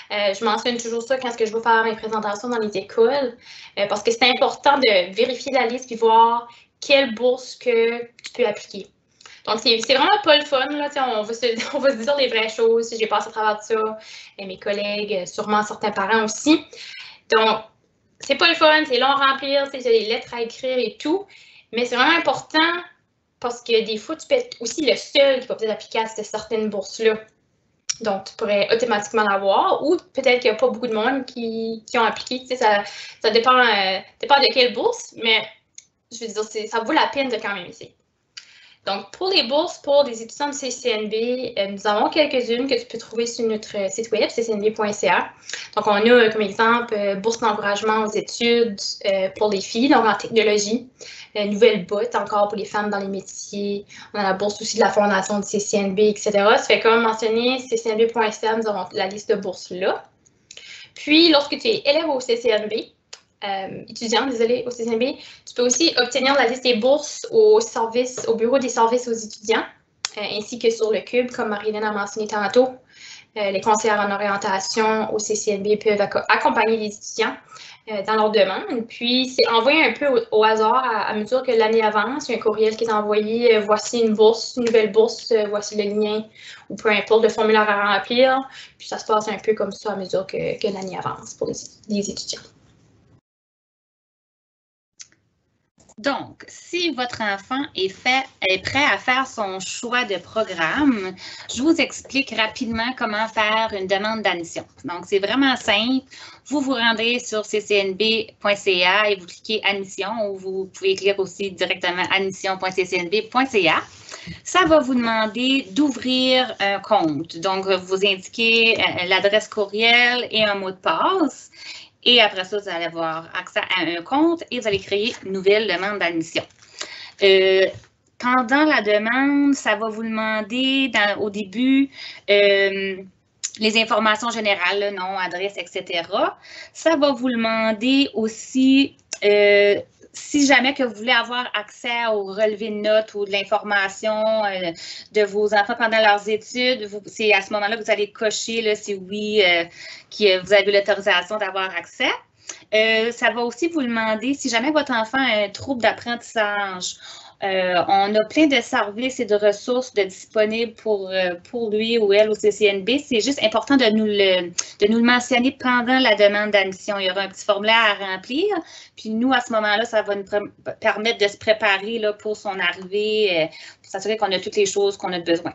Je mentionne toujours ça quand je vais faire mes présentations dans les écoles, parce que c'est important de vérifier la liste et voir quelle bourse que tu peux appliquer. Donc, c'est vraiment pas le fun, là, on va se dire les vraies choses. J'ai passé à travers ça, et mes collègues, sûrement certains parents aussi. Donc, c'est pas le fun, c'est long à remplir, c'est des lettres à écrire et tout, mais c'est vraiment important parce que des fois, tu peux être aussi le seul qui va peut-être appliquer à certaines bourses-là. Donc, tu pourrais automatiquement l'avoir, ou peut-être qu'il n'y a pas beaucoup de monde qui ont appliqué. Tu sais, ça dépend de quelle bourse, mais je veux dire, ça vaut la peine de quand même essayer. Donc, pour les bourses pour les étudiants de CCNB, nous avons quelques-unes que tu peux trouver sur notre site web, ccnb.ca. Donc, on a comme exemple bourse d'encouragement aux études pour les filles, donc en technologie, nouvelle botte encore pour les femmes dans les métiers. On a la bourse aussi de la fondation du CCNB, etc. Ça fait comme mentionné, ccnb.ca, nous avons la liste de bourses là. Puis, lorsque tu es élève au CCNB, étudiant, désolé, au CCNB, tu peux aussi obtenir la liste des bourses au bureau des services aux étudiants, ainsi que sur le CUB, comme Marie-Hélène a mentionné tantôt. Les conseillères en orientation au CCNB peuvent accompagner les étudiants dans leur demande. Puis, c'est envoyé un peu au hasard à mesure que l'année avance. Il y a un courriel qui est envoyé, voici une bourse, une nouvelle bourse, voici le lien, ou peu importe le formulaire à remplir. Puis, ça se passe un peu comme ça à mesure que l'année avance pour les étudiants. Donc, si votre enfant est prêt à faire son choix de programme, je vous explique rapidement comment faire une demande d'admission. Donc, c'est vraiment simple. Vous vous rendez sur ccnb.ca et vous cliquez admission, ou vous pouvez écrire aussi directement admission.ccnb.ca. Ça va vous demander d'ouvrir un compte. Donc, vous indiquez l'adresse courriel et un mot de passe. Et après ça, vous allez avoir accès à un compte et vous allez créer une nouvelle demande d'admission. Pendant la demande, ça va vous demander au début les informations générales, nom, adresse, etc. Ça va vous demander aussi si jamais que vous voulez avoir accès au relevé de notes ou de l'information de vos enfants pendant leurs études, c'est à ce moment-là que vous allez cocher là, si oui, que vous avez l'autorisation d'avoir accès. Ça va aussi vous demander si jamais votre enfant a un trouble d'apprentissage. On a plein de services et de ressources disponibles pour lui ou elle au CCNB. C'est juste important de nous le mentionner pendant la demande d'admission. Il y aura un petit formulaire à remplir. Puis nous, à ce moment-là, ça va nous permettre de se préparer là, pour son arrivée, pour s'assurer qu'on a toutes les choses qu'on a besoin.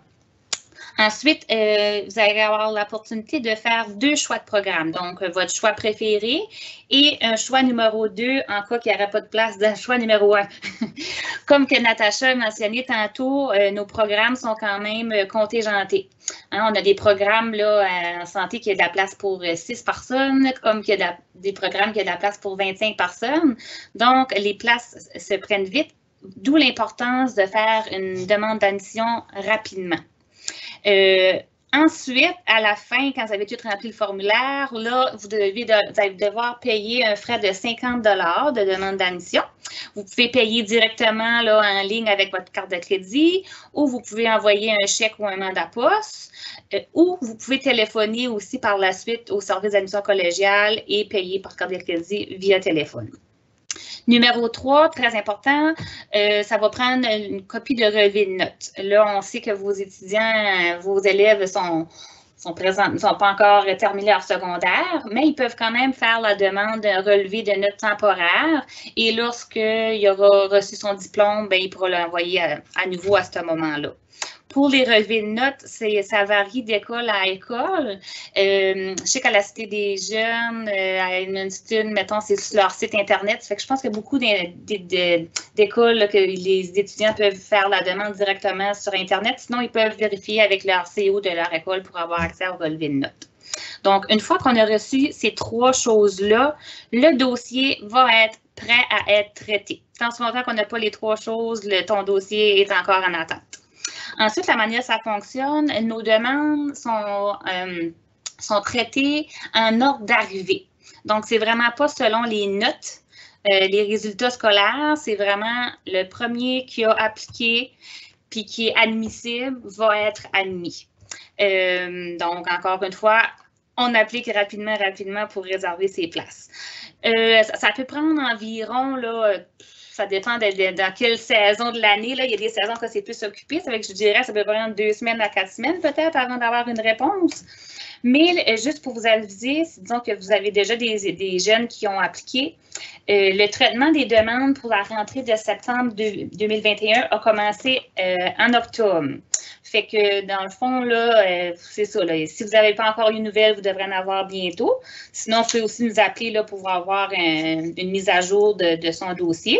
Ensuite, vous allez avoir l'opportunité de faire 2 choix de programme. Donc, votre choix préféré et un choix numéro 2 en cas qu'il n'y aurait pas de place dans le choix numéro 1. Comme que Natacha a mentionné tantôt, nos programmes sont quand même contingentés. Hein, on a des programmes là, en santé qui a de la place pour 6 personnes, comme qu'il y a des programmes qui a de la place pour 25 personnes. Donc, les places se prennent vite, d'où l'importance de faire une demande d'admission rapidement. Ensuite, à la fin, quand vous avez tout rempli le formulaire, là, vous allez devoir payer un frais de 50 $ de demande d'admission. Vous pouvez payer directement là, en ligne avec votre carte de crédit ou vous pouvez envoyer un chèque ou un mandat poste ou vous pouvez téléphoner aussi par la suite au service d'admission collégiale et payer par carte de crédit via téléphone. Numéro 3, très important, ça va prendre une copie de relevé de notes. Là, on sait que vos étudiants, vos élèves sont présents, ne sont pas encore terminés leur secondaire, mais ils peuvent quand même faire la demande d'un relevé de notes temporaire. Et lorsqu'il aura reçu son diplôme, bien, il pourra l'envoyer à nouveau à ce moment-là. Pour les relevés de notes, ça varie d'école à école. Je sais qu'à la Cité des Jeunes, à Edmundston, mettons, c'est sur leur site Internet. Ça fait que je pense qu'il y a beaucoup d'écoles que les étudiants peuvent faire la demande directement sur Internet. Sinon, ils peuvent vérifier avec leur CEO de leur école pour avoir accès au relevé de notes. Donc, une fois qu'on a reçu ces 3 choses-là, le dossier va être prêt à être traité. Tant ce longtemps qu'on n'a pas les 3 choses, ton dossier est encore en attente. Ensuite, la manière dont ça fonctionne, nos demandes sont traitées en ordre d'arrivée. Donc, c'est vraiment pas selon les notes, les résultats scolaires, c'est vraiment le premier qui a appliqué puis qui est admissible va être admis. Donc, encore une fois, on applique rapidement pour réserver ses places. Ça peut prendre environ, là, ça dépend dans quelle saison de l'année. Il y a des saisons que c'est plus occupé. Ça fait que je dirais que ça peut prendre 2 semaines à 4 semaines peut-être avant d'avoir une réponse. Mais juste pour vous aviser, disons que vous avez déjà des jeunes qui ont appliqué, le traitement des demandes pour la rentrée de septembre 2021 a commencé en octobre. Fait que dans le fond, là, c'est ça. Là, si vous n'avez pas encore une nouvelle, vous devrez en avoir bientôt. Sinon, vous pouvez aussi nous appeler là, pour avoir une mise à jour de son dossier.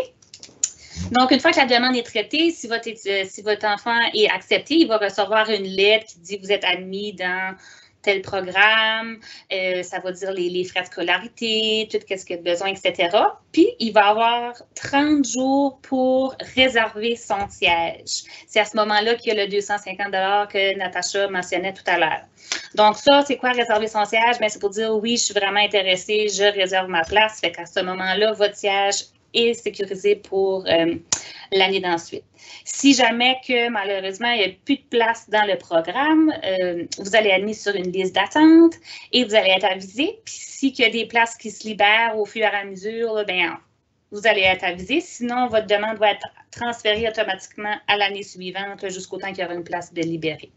Donc, une fois que la demande est traitée, si votre enfant est accepté, il va recevoir une lettre qui dit « Vous êtes admis dans tel programme, ça va dire les frais de scolarité, tout ce qu'il a besoin, etc. » Puis, il va avoir 30 jours pour réserver son siège. C'est à ce moment-là qu'il y a le 250 $ que Natacha mentionnait tout à l'heure. Donc, ça, c'est quoi réserver son siège? Bien, c'est pour dire « Oui, je suis vraiment intéressée, je réserve ma place. » Fait qu'à ce moment-là, votre siège est sécurisé pour l'année d'ensuite. Si jamais que malheureusement il n'y a plus de place dans le programme, vous allez être mis sur une liste d'attente et vous allez être avisé. Puis s'il y a des places qui se libèrent au fur et à mesure, là, bien, vous allez être avisé. Sinon, votre demande va être transférée automatiquement à l'année suivante jusqu'au temps qu'il y aura une place de libérée.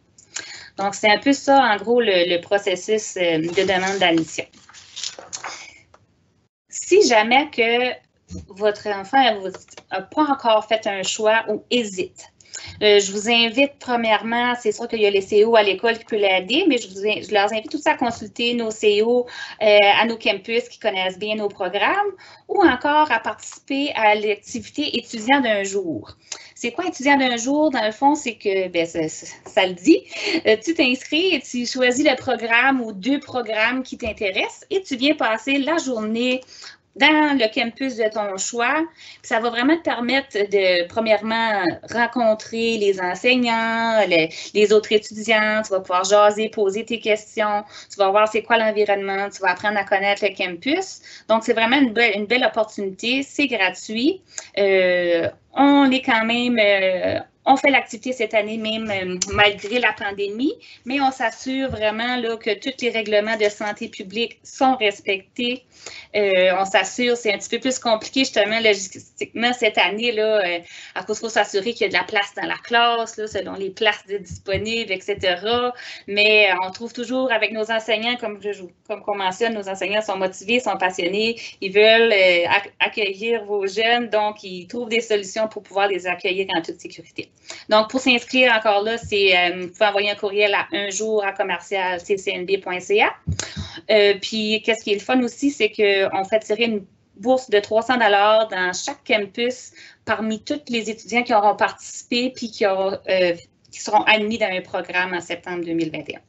Donc, c'est un peu ça, en gros, le processus de demande d'admission. Si jamais que votre enfant n'a pas encore fait un choix ou hésite, je vous invite premièrement, c'est sûr qu'il y a les CO à l'école qui peuvent l'aider, mais je leur invite aussi à consulter nos CO à nos campus qui connaissent bien nos programmes ou encore à participer à l'activité étudiant d'un jour. C'est quoi étudiant d'un jour? Dans le fond, c'est que, bien, ça le dit, tu t'inscris et tu choisis le programme ou 2 programmes qui t'intéressent et tu viens passer la journée dans le campus de ton choix. Puis ça va vraiment te permettre de, premièrement, rencontrer les enseignants, les autres étudiants. Tu vas pouvoir jaser, poser tes questions. Tu vas voir c'est quoi l'environnement. Tu vas apprendre à connaître le campus. Donc, c'est vraiment une belle opportunité. C'est gratuit. On est quand même... on fait l'activité cette année même malgré la pandémie, mais on s'assure vraiment là, que tous les règlements de santé publique sont respectés. On s'assure, c'est un petit peu plus compliqué justement logistiquement cette année, là, à cause qu'il faut s'assurer qu'il y a de la place dans la classe, là, selon les places disponibles, etc. Mais on trouve toujours avec nos enseignants, comme on mentionne, nos enseignants sont motivés, sont passionnés, ils veulent accueillir vos jeunes, donc ils trouvent des solutions pour pouvoir les accueillir en toute sécurité. Donc, pour s'inscrire encore là, vous pouvez envoyer un courriel à unjour@commercial.ccnb.ca. Puis, qu'est-ce qui est le fun aussi, c'est qu'on fait tirer une bourse de 300 $ dans chaque campus parmi tous les étudiants qui auront participé puis qui seront admis dans un programme en septembre 2021.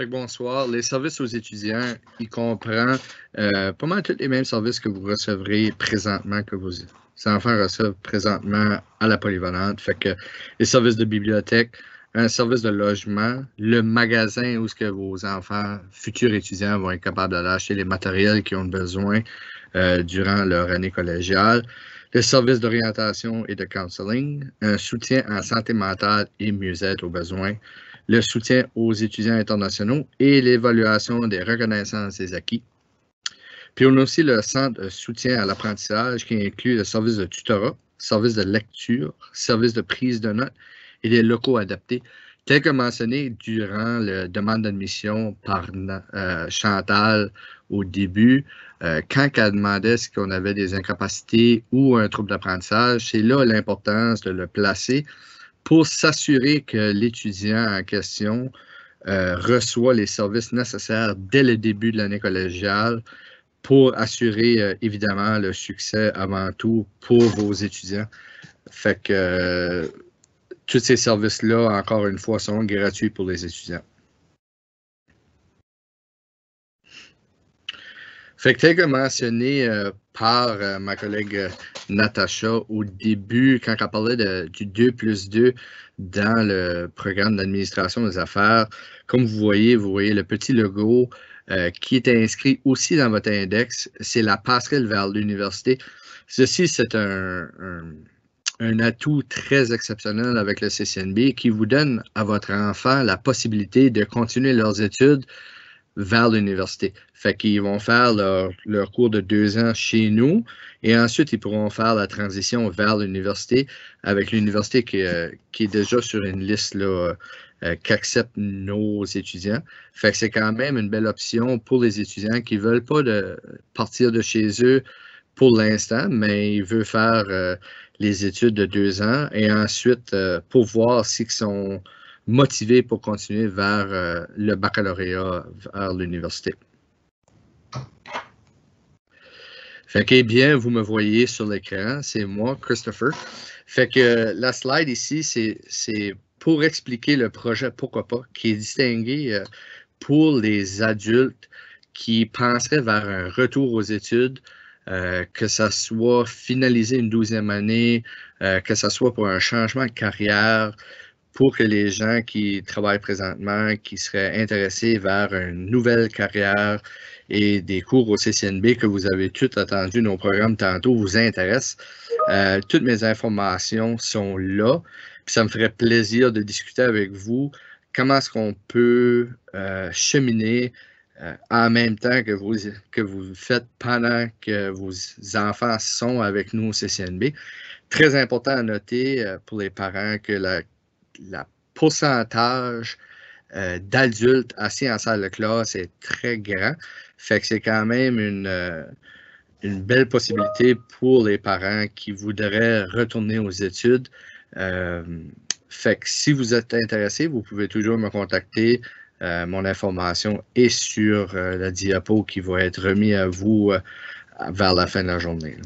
Bonsoir. Les services aux étudiants, ils comprennent pas mal tous les mêmes services que vous recevrez présentement, que vos enfants reçoivent présentement à la polyvalente. Fait que les services de bibliothèque, un service de logement, le magasin où ce que vos enfants, futurs étudiants, vont être capables d'aller acheter les matériels qu'ils ont besoin durant leur année collégiale, le service d'orientation et de counseling, un soutien en santé mentale et mieux-être aux besoins, le soutien aux étudiants internationaux et l'évaluation des reconnaissances des acquis. Puis on a aussi le centre de soutien à l'apprentissage qui inclut le service de tutorat, service de lecture, service de prise de notes et des locaux adaptés, tel que mentionné durant la demande d'admission par Chantal au début, quand elle demandait si on avait des incapacités ou un trouble d'apprentissage, c'est là l'importance de le placer pour s'assurer que l'étudiant en question reçoit les services nécessaires dès le début de l'année collégiale pour assurer évidemment le succès avant tout pour vos étudiants. Fait que tous ces services-là, encore une fois, sont gratuits pour les étudiants. Fait que tel que mentionné par ma collègue Natacha au début, quand elle parlait du 2+2 dans le programme d'administration des affaires, comme vous voyez le petit logo qui est inscrit aussi dans votre index, c'est la passerelle vers l'université. Ceci, c'est un atout très exceptionnel avec le CCNB qui vous donne à votre enfant la possibilité de continuer leurs études vers l'université. Fait qu'ils vont faire leur cours de 2 ans chez nous et ensuite ils pourront faire la transition vers l'université avec l'université qui est déjà sur une liste qu'acceptent nos étudiants. Fait que c'est quand même une belle option pour les étudiants qui ne veulent pas partir de chez eux pour l'instant, mais ils veulent faire les études de 2 ans et ensuite pour voir s'ils sont motivés pour continuer vers le baccalauréat, vers l'université. Fait que, eh bien, vous me voyez sur l'écran, c'est moi, Christopher. Fait que la slide ici, c'est pour expliquer le projet Pourquoi pas, qui est distingué pour les adultes qui penseraient vers un retour aux études, que ça soit finaliser une 12e année, que ça soit pour un changement de carrière, pour que les gens qui travaillent présentement, qui seraient intéressés vers une nouvelle carrière et des cours au CCNB que vous avez tous attendu, nos programmes tantôt vous intéressent. Toutes mes informations sont là. Puis ça me ferait plaisir de discuter avec vous comment est-ce qu'on peut cheminer en même temps que vous faites pendant que vos enfants sont avec nous au CCNB. Très important à noter pour les parents que la pourcentage d'adultes assis en salle de classe est très grand. Fait que c'est quand même une belle possibilité pour les parents qui voudraient retourner aux études. Fait que si vous êtes intéressé, vous pouvez toujours me contacter. Mon information est sur la diapo qui va être remis à vous vers la fin de la journée.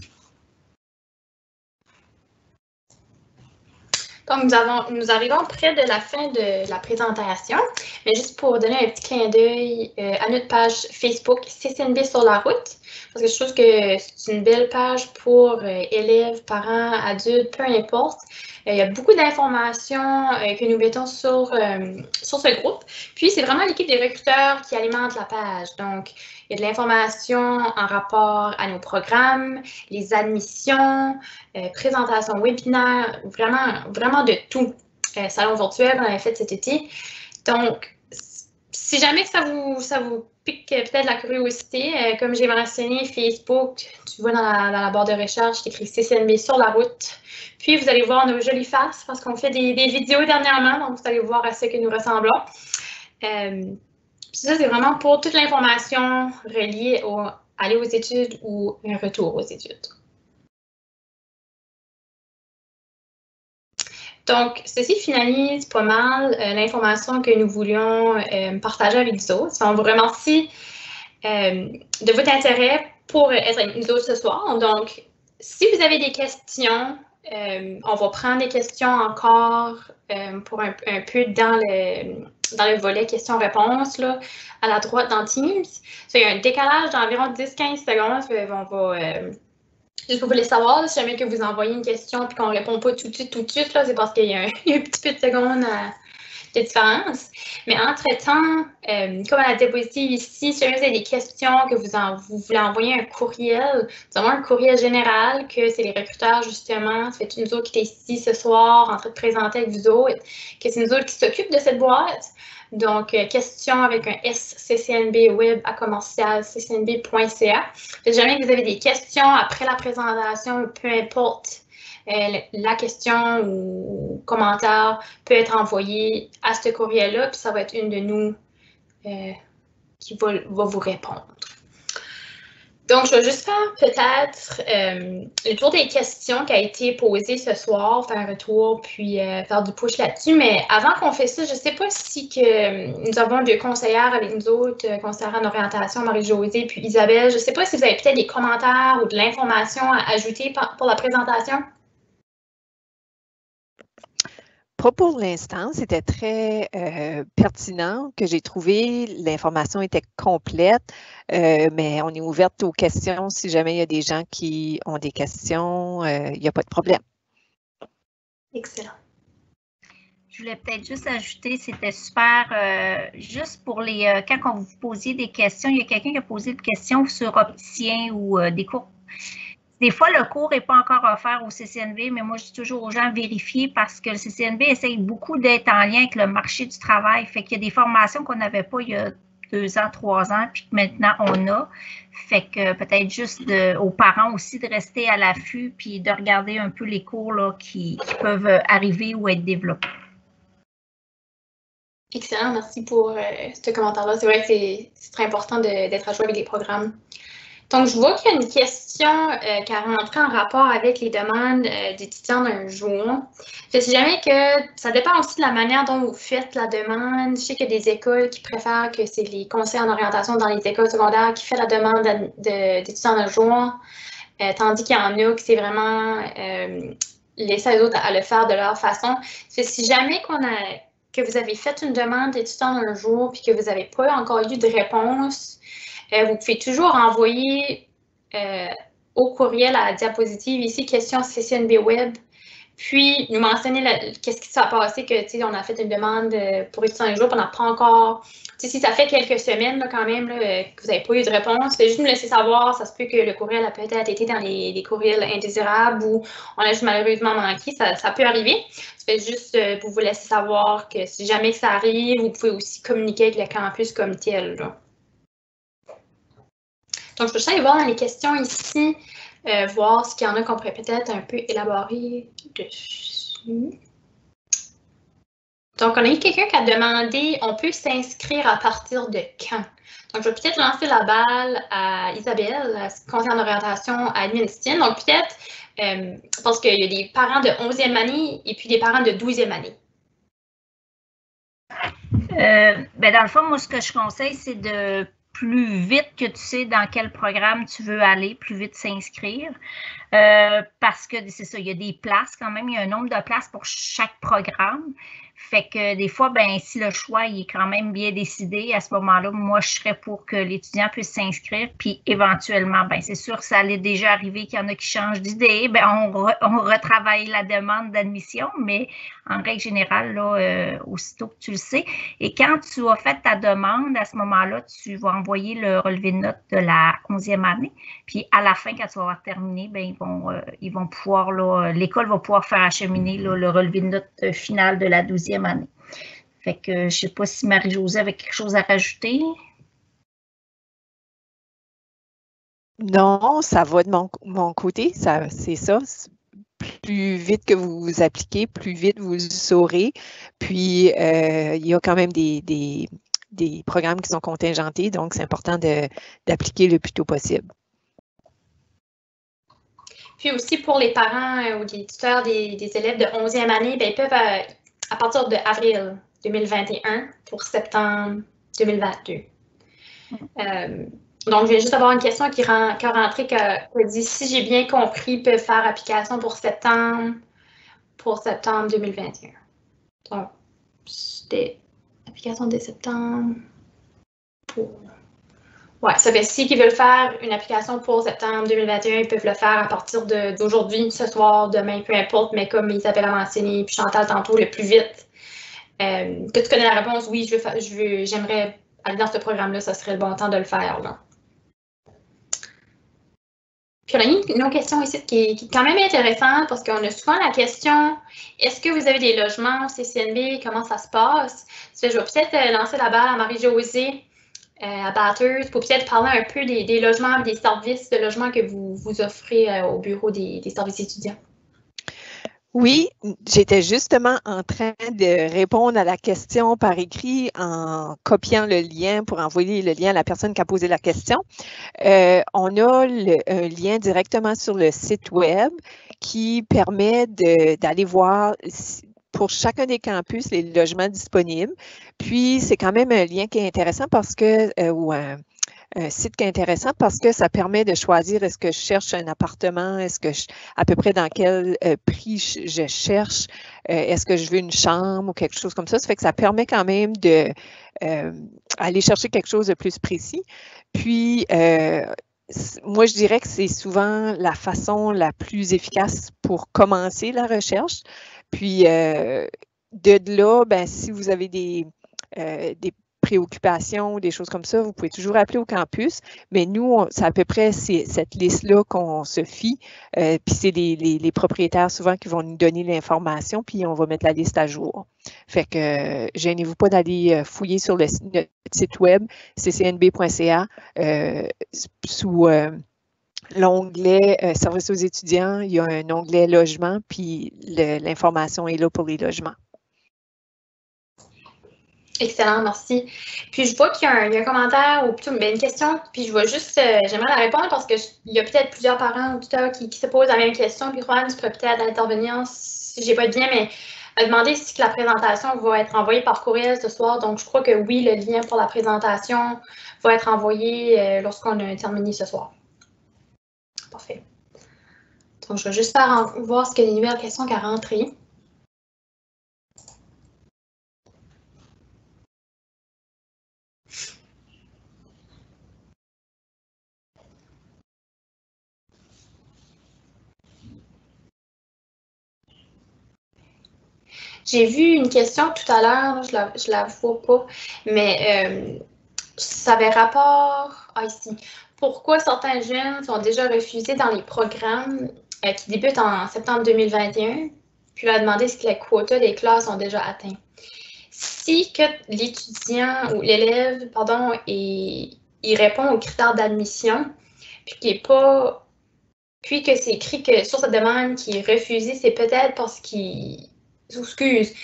Donc, nous arrivons près de la fin de la présentation, mais juste pour donner un petit clin d'œil à notre page Facebook CCNB sur la route, parce que je trouve que c'est une belle page pour élèves, parents, adultes, peu importe. Il y a beaucoup d'informations que nous mettons sur ce groupe. Puis, c'est vraiment l'équipe des recruteurs qui alimente la page. Donc, il y a de l'information en rapport à nos programmes, les admissions, présentations webinaires, vraiment de tout. Salon virtuel qu'on avait fait cet été. Donc, si jamais ça vous pique peut-être la curiosité, comme j'ai mentionné, Facebook, tu vois dans la barre de recherche, c'est écrit CCNB sur la route. Puis, vous allez voir nos jolies faces parce qu'on fait des vidéos dernièrement, donc vous allez voir à ce que nous ressemblons. Ça, c'est vraiment pour toute l'information reliée à aller aux études ou un retour aux études. Donc, ceci finalise pas mal l'information que nous voulions partager avec vous autres. On vous remercie de votre intérêt pour être avec nous autres ce soir. Donc, si vous avez des questions, on va prendre des questions encore pour un peu dans le volet questions-réponses à la droite dans Teams. Il y a un décalage d'environ 10-15 secondes. On va juste pour vous les savoir, si jamais que vous envoyez une question et qu'on ne répond pas tout de suite, c'est parce qu'il y a un petit peu de secondes de différence. Mais entre-temps, comme à la diapositive ici, si jamais vous avez des questions, que vous voulez envoyer un courriel, nous avons un courriel général que c'est les recruteurs, justement, ça fait nous autres qui sommes ici ce soir en train de présenter avec vous autres, que c'est nous autres qui s'occupent de cette boîte. Donc, questions avec un sccnbweb@ccnb.ca. Si jamais vous avez des questions après la présentation, peu importe la question ou commentaire peut être envoyé à ce courriel-là, puis ça va être une de nous qui va vous répondre. Donc, je vais juste faire peut-être le tour des questions qui a été posées ce soir, faire un retour, puis faire du push là-dessus. Mais avant qu'on fasse ça, je ne sais pas si nous avons deux conseillères avec nous autres, conseillères en orientation, Marie-Josée puis Isabelle. Je ne sais pas si vous avez peut-être des commentaires ou de l'information à ajouter pour la présentation. Pas pour l'instant, c'était très pertinent que j'ai trouvé. L'information était complète, mais on est ouverte aux questions. Si jamais il y a des gens qui ont des questions, il n'y a pas de problème. Excellent. Je voulais peut-être juste ajouter, c'était super, juste pour les, quand vous posiez des questions, il y a quelqu'un qui a posé des questions sur opticien ou des cours. Des fois, le cours n'est pas encore offert au CCNB, mais moi, je dis toujours aux gens vérifier parce que le CCNB essaye beaucoup d'être en lien avec le marché du travail. Fait qu'il y a des formations qu'on n'avait pas il y a 2 ans, 3 ans, puis que maintenant, on a. Fait que peut-être juste aux parents aussi de rester à l'affût puis de regarder un peu les cours là, qui peuvent arriver ou être développés. Excellent, merci pour ce commentaire-là. C'est vrai que c'est très important d'être à jour avec les programmes. Donc, je vois qu'il y a une question qui a rentré en rapport avec les demandes d'étudiants d'un jour. Fait, si jamais que ça dépend aussi de la manière dont vous faites la demande. Je sais qu'il y a des écoles qui préfèrent que c'est les conseillers en orientation dans les écoles secondaires qui font la demande d'étudiants d'un jour. tandis qu'il y en a qui c'est vraiment laisser les autres à le faire de leur façon. Si jamais que vous avez fait une demande d'étudiant un jour puis que vous n'avez pas encore eu de réponse, vous pouvez toujours envoyer au courriel à la diapositive ici, question CCNB Web, puis nous mentionner qu'est-ce qui s'est passé, que on a fait une demande pour étudiant un jour, puis on n'a pas encore. Si ça fait quelques semaines là, quand même là, que vous n'avez pas eu de réponse, faites juste nous laisser savoir. Ça se peut que le courriel a peut-être été dans les courriels indésirables ou on a juste malheureusement manqué. Ça peut arriver. Ça fait juste pour vous laisser savoir que si jamais que ça arrive, vous pouvez aussi communiquer avec le campus comme tel. Là. Donc, je peux juste aller voir dans les questions ici, voir ce qu'il y en a qu'on pourrait peut-être un peu élaborer dessus. Donc, on a eu quelqu'un qui a demandé, on peut s'inscrire à partir de quand? Donc, je vais peut-être lancer la balle à Isabelle, conseillère d'orientation à Edmundston. Donc, peut-être, parce qu'il y a des parents de 11e année et puis des parents de 12e année. Dans le fond, moi, ce que je conseille, c'est de plus vite que tu sais dans quel programme tu veux aller, plus vite s'inscrire. Parce que c'est ça, il y a des places quand même, il y a un nombre de places pour chaque programme. Fait que des fois, si le choix il est quand même bien décidé, à ce moment-là, moi, je serais pour que l'étudiant puisse s'inscrire. Puis éventuellement, c'est sûr que ça allait déjà arriver qu'il y en a qui changent d'idée. On retravaille la demande d'admission, mais en règle générale, là, aussitôt que tu le sais. Et quand tu as fait ta demande, à ce moment-là, tu vas envoyer le relevé de notes de la 11e année. Puis à la fin, quand tu vas avoir terminé, ils vont pouvoir, l'école va pouvoir faire acheminer le relevé de notes final de la 12e année. Fait que je ne sais pas si Marie-Josée avait quelque chose à rajouter. Non, ça va de mon côté, c'est ça. Plus vite que vous vous appliquez, plus vite vous le saurez. Puis, il y a quand même des programmes qui sont contingentés, donc c'est important d'appliquer le plus tôt possible. Puis aussi, pour les parents ou les tuteurs des élèves de 11e année, ils peuvent, à partir d'avril 2021 pour septembre 2022. Donc, je viens juste avoir une question qui a rentré, qui dit, si j'ai bien compris, ils peuvent faire application pour septembre 2021. Donc, c'était application dès septembre pour... Ouais, ça fait si qu'ils veulent faire une application pour septembre 2021, ils peuvent le faire à partir d'aujourd'hui, ce soir, demain, peu importe, mais comme Isabelle a mentionné, puis Chantal tantôt, le plus vite. Que tu connais la réponse, oui, j'aimerais aller dans ce programme-là, ça serait le bon temps de le faire. Là. Puis on a une autre question ici qui est quand même intéressante parce qu'on a souvent la question, est-ce que vous avez des logements au CCNB? Comment ça se passe? Je vais peut-être lancer la balle à Marie-Josée, à Bathurst, pour peut-être parler un peu des logements, des services de logement que vous offrez au bureau des services étudiants. Oui, j'étais justement en train de répondre à la question par écrit en copiant le lien pour envoyer le lien à la personne qui a posé la question. On a un lien directement sur le site web qui permet d'aller voir pour chacun des campus les logements disponibles. Puis, c'est quand même un lien qui est intéressant parce que, ou un site qui est intéressant parce que ça permet de choisir est-ce que je cherche un appartement, est-ce que à peu près dans quel prix je cherche, est-ce que je veux une chambre ou quelque chose comme ça. Ça fait que ça permet quand même de aller chercher quelque chose de plus précis. Puis, moi, je dirais que c'est souvent la façon la plus efficace pour commencer la recherche. Puis, de là, si vous avez des préoccupations, des choses comme ça, vous pouvez toujours appeler au campus. Mais nous, c'est à peu près cette liste-là qu'on se fie. Puis c'est les propriétaires souvent qui vont nous donner l'information, puis on va mettre la liste à jour. Fait que gênez-vous pas d'aller fouiller sur notre site web, ccnb.ca, sous l'onglet services aux étudiants, il y a un onglet logement, puis l'information est là pour les logements. Excellent, merci. Puis je vois qu'il y a un commentaire ou plutôt une question, puis je vois juste, j'aimerais la répondre parce qu'il y a peut-être plusieurs parents ou tuteurs qui se posent la même question, puis Juan, tu pourrais peut-être intervenir si j'ai pas de bien, mais à demander si la présentation va être envoyée par courriel ce soir. Donc je crois que oui, le lien pour la présentation va être envoyé lorsqu'on a terminé ce soir. Parfait. Donc, je vais juste voir ce que les nouvelles questions qui ont rentré. J'ai vu une question tout à l'heure, je la vois pas, mais ça avait rapport ici. Pourquoi certains jeunes sont déjà refusés dans les programmes qui débutent en septembre 2021? Puis il a demandé si les quotas des classes sont déjà atteints. Si que l'étudiant ou l'élève, pardon, il répond aux critères d'admission, puis que c'est écrit que sur sa demande qui est refusée, c'est peut-être parce qu'il excuse.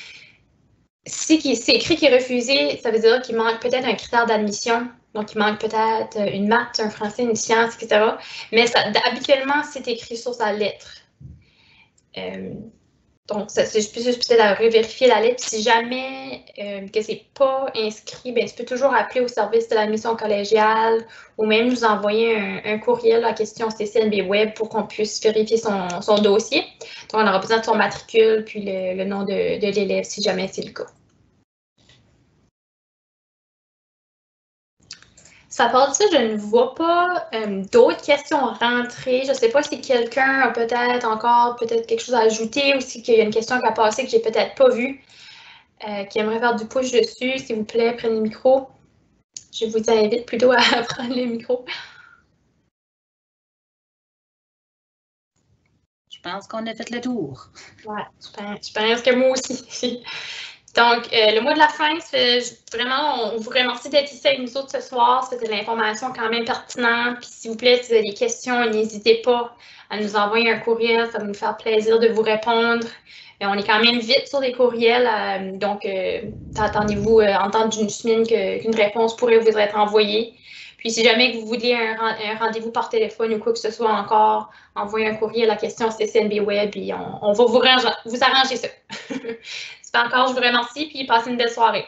Si c'est écrit qu'il est refusé, ça veut dire qu'il manque peut-être un critère d'admission. Donc, il manque peut-être une maths, un français, une science, etc. Mais habituellement, c'est écrit sur sa lettre. Donc, c'est juste peut-être à revérifier la lettre. Si jamais que c'est pas inscrit, bien, tu peux toujours appeler au service de l'admission collégiale ou même nous envoyer un courriel à question CCNB Web pour qu'on puisse vérifier son dossier. Donc, on aura besoin de son matricule puis le nom de l'élève si jamais c'est le cas. Ça part de ça, je ne vois pas d'autres questions rentrées. Je ne sais pas si quelqu'un a peut-être encore quelque chose à ajouter ou s'il y a une question qui a passé que je n'ai peut-être pas vue, qui aimerait faire du push dessus. S'il vous plaît, prenez le micro. Je vous invite plutôt à prendre le micro. Je pense qu'on a fait le tour. Ouais, je pense que moi aussi. Donc, le mot de la fin, vraiment, on vous remercie d'être ici avec nous autres ce soir. C'était de l'information quand même pertinente. Puis, s'il vous plaît, si vous avez des questions, n'hésitez pas à nous envoyer un courriel. Ça va nous faire plaisir de vous répondre. On est quand même vite sur les courriels. Donc, attendez-vous en temps d'une semaine qu'une réponse pourrait vous être envoyée. Puis, si jamais vous voulez un rendez-vous par téléphone ou quoi que ce soit encore, envoyez un courriel à la question CCNB Web et on va vous arranger ça. Encore, je vous remercie, puis passez une belle soirée.